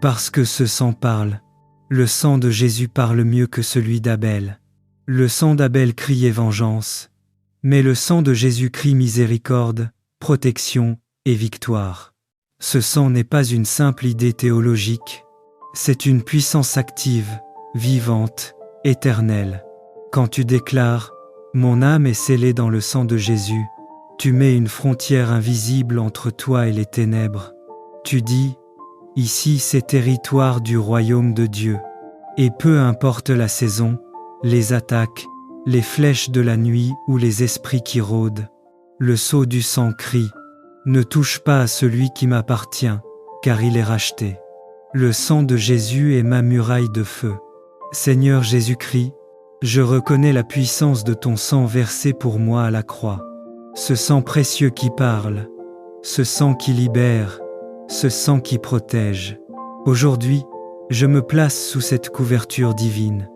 Speaker 1: Parce que ce sang parle. Le sang de Jésus parle mieux que celui d'Abel. Le sang d'Abel criait vengeance, mais le sang de Jésus crie miséricorde, protection et victoire. Ce sang n'est pas une simple idée théologique, c'est une puissance active, vivante, éternelle. Quand tu déclares « Mon âme est scellée dans le sang de Jésus », tu mets une frontière invisible entre toi et les ténèbres. Tu dis « Ici c'est territoire du royaume de Dieu ». Et peu importe la saison, les attaques, les flèches de la nuit ou les esprits qui rôdent, le sceau du sang crie « Ne touche pas à celui qui m'appartient, car il est racheté ». Le sang de Jésus est ma muraille de feu. Seigneur Jésus-Christ, je reconnais la puissance de ton sang versé pour moi à la croix. Ce sang précieux qui parle, ce sang qui libère, ce sang qui protège. Aujourd'hui, je me place sous cette couverture divine.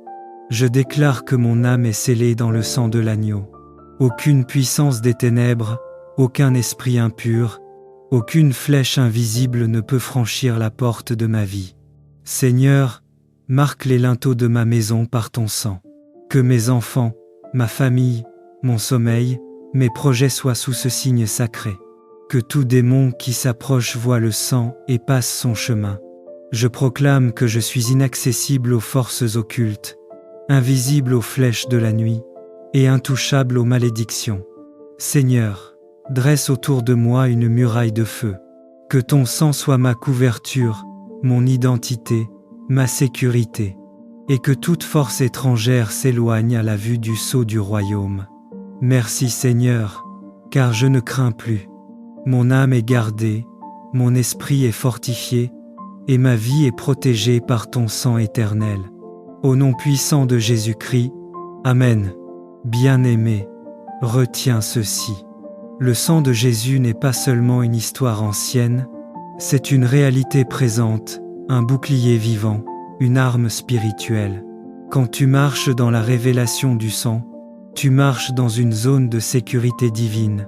Speaker 1: Je déclare que mon âme est scellée dans le sang de l'agneau. Aucune puissance des ténèbres, aucun esprit impur, aucune flèche invisible ne peut franchir la porte de ma vie. Seigneur, marque les linteaux de ma maison par ton sang. Que mes enfants, ma famille, mon sommeil, mes projets soient sous ce signe sacré. Que tout démon qui s'approche voie le sang et passe son chemin. Je proclame que je suis inaccessible aux forces occultes, invisible aux flèches de la nuit et intouchable aux malédictions. Seigneur, dresse autour de moi une muraille de feu. Que ton sang soit ma couverture, mon identité, ma sécurité, et que toute force étrangère s'éloigne à la vue du sceau du royaume. Merci Seigneur, car je ne crains plus. Mon âme est gardée, mon esprit est fortifié, et ma vie est protégée par ton sang éternel. Au nom puissant de Jésus-Christ, Amen. Bien-aimé, retiens ceci. Le sang de Jésus n'est pas seulement une histoire ancienne, c'est une réalité présente, un bouclier vivant, une arme spirituelle. Quand tu marches dans la révélation du sang, tu marches dans une zone de sécurité divine.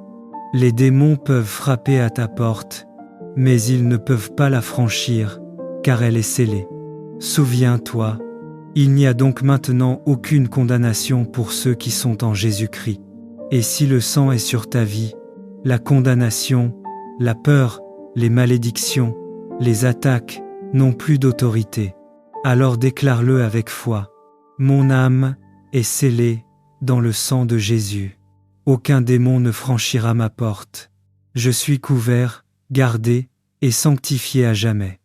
Speaker 1: Les démons peuvent frapper à ta porte, mais ils ne peuvent pas la franchir, car elle est scellée. Souviens-toi, il n'y a donc maintenant aucune condamnation pour ceux qui sont en Jésus-Christ. Et si le sang est sur ta vie, la condamnation, la peur, les malédictions, les attaques n'ont plus d'autorité. Alors déclare-le avec foi. Mon âme est scellée dans le sang de Jésus. Aucun démon ne franchira ma porte. Je suis couvert, gardé et sanctifié à jamais.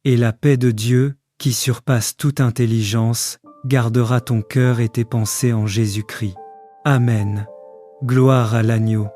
Speaker 1: Et la paix de Dieu, qui surpasse toute intelligence, gardera ton cœur et tes pensées en Jésus-Christ. Amen. Gloire à l'agneau.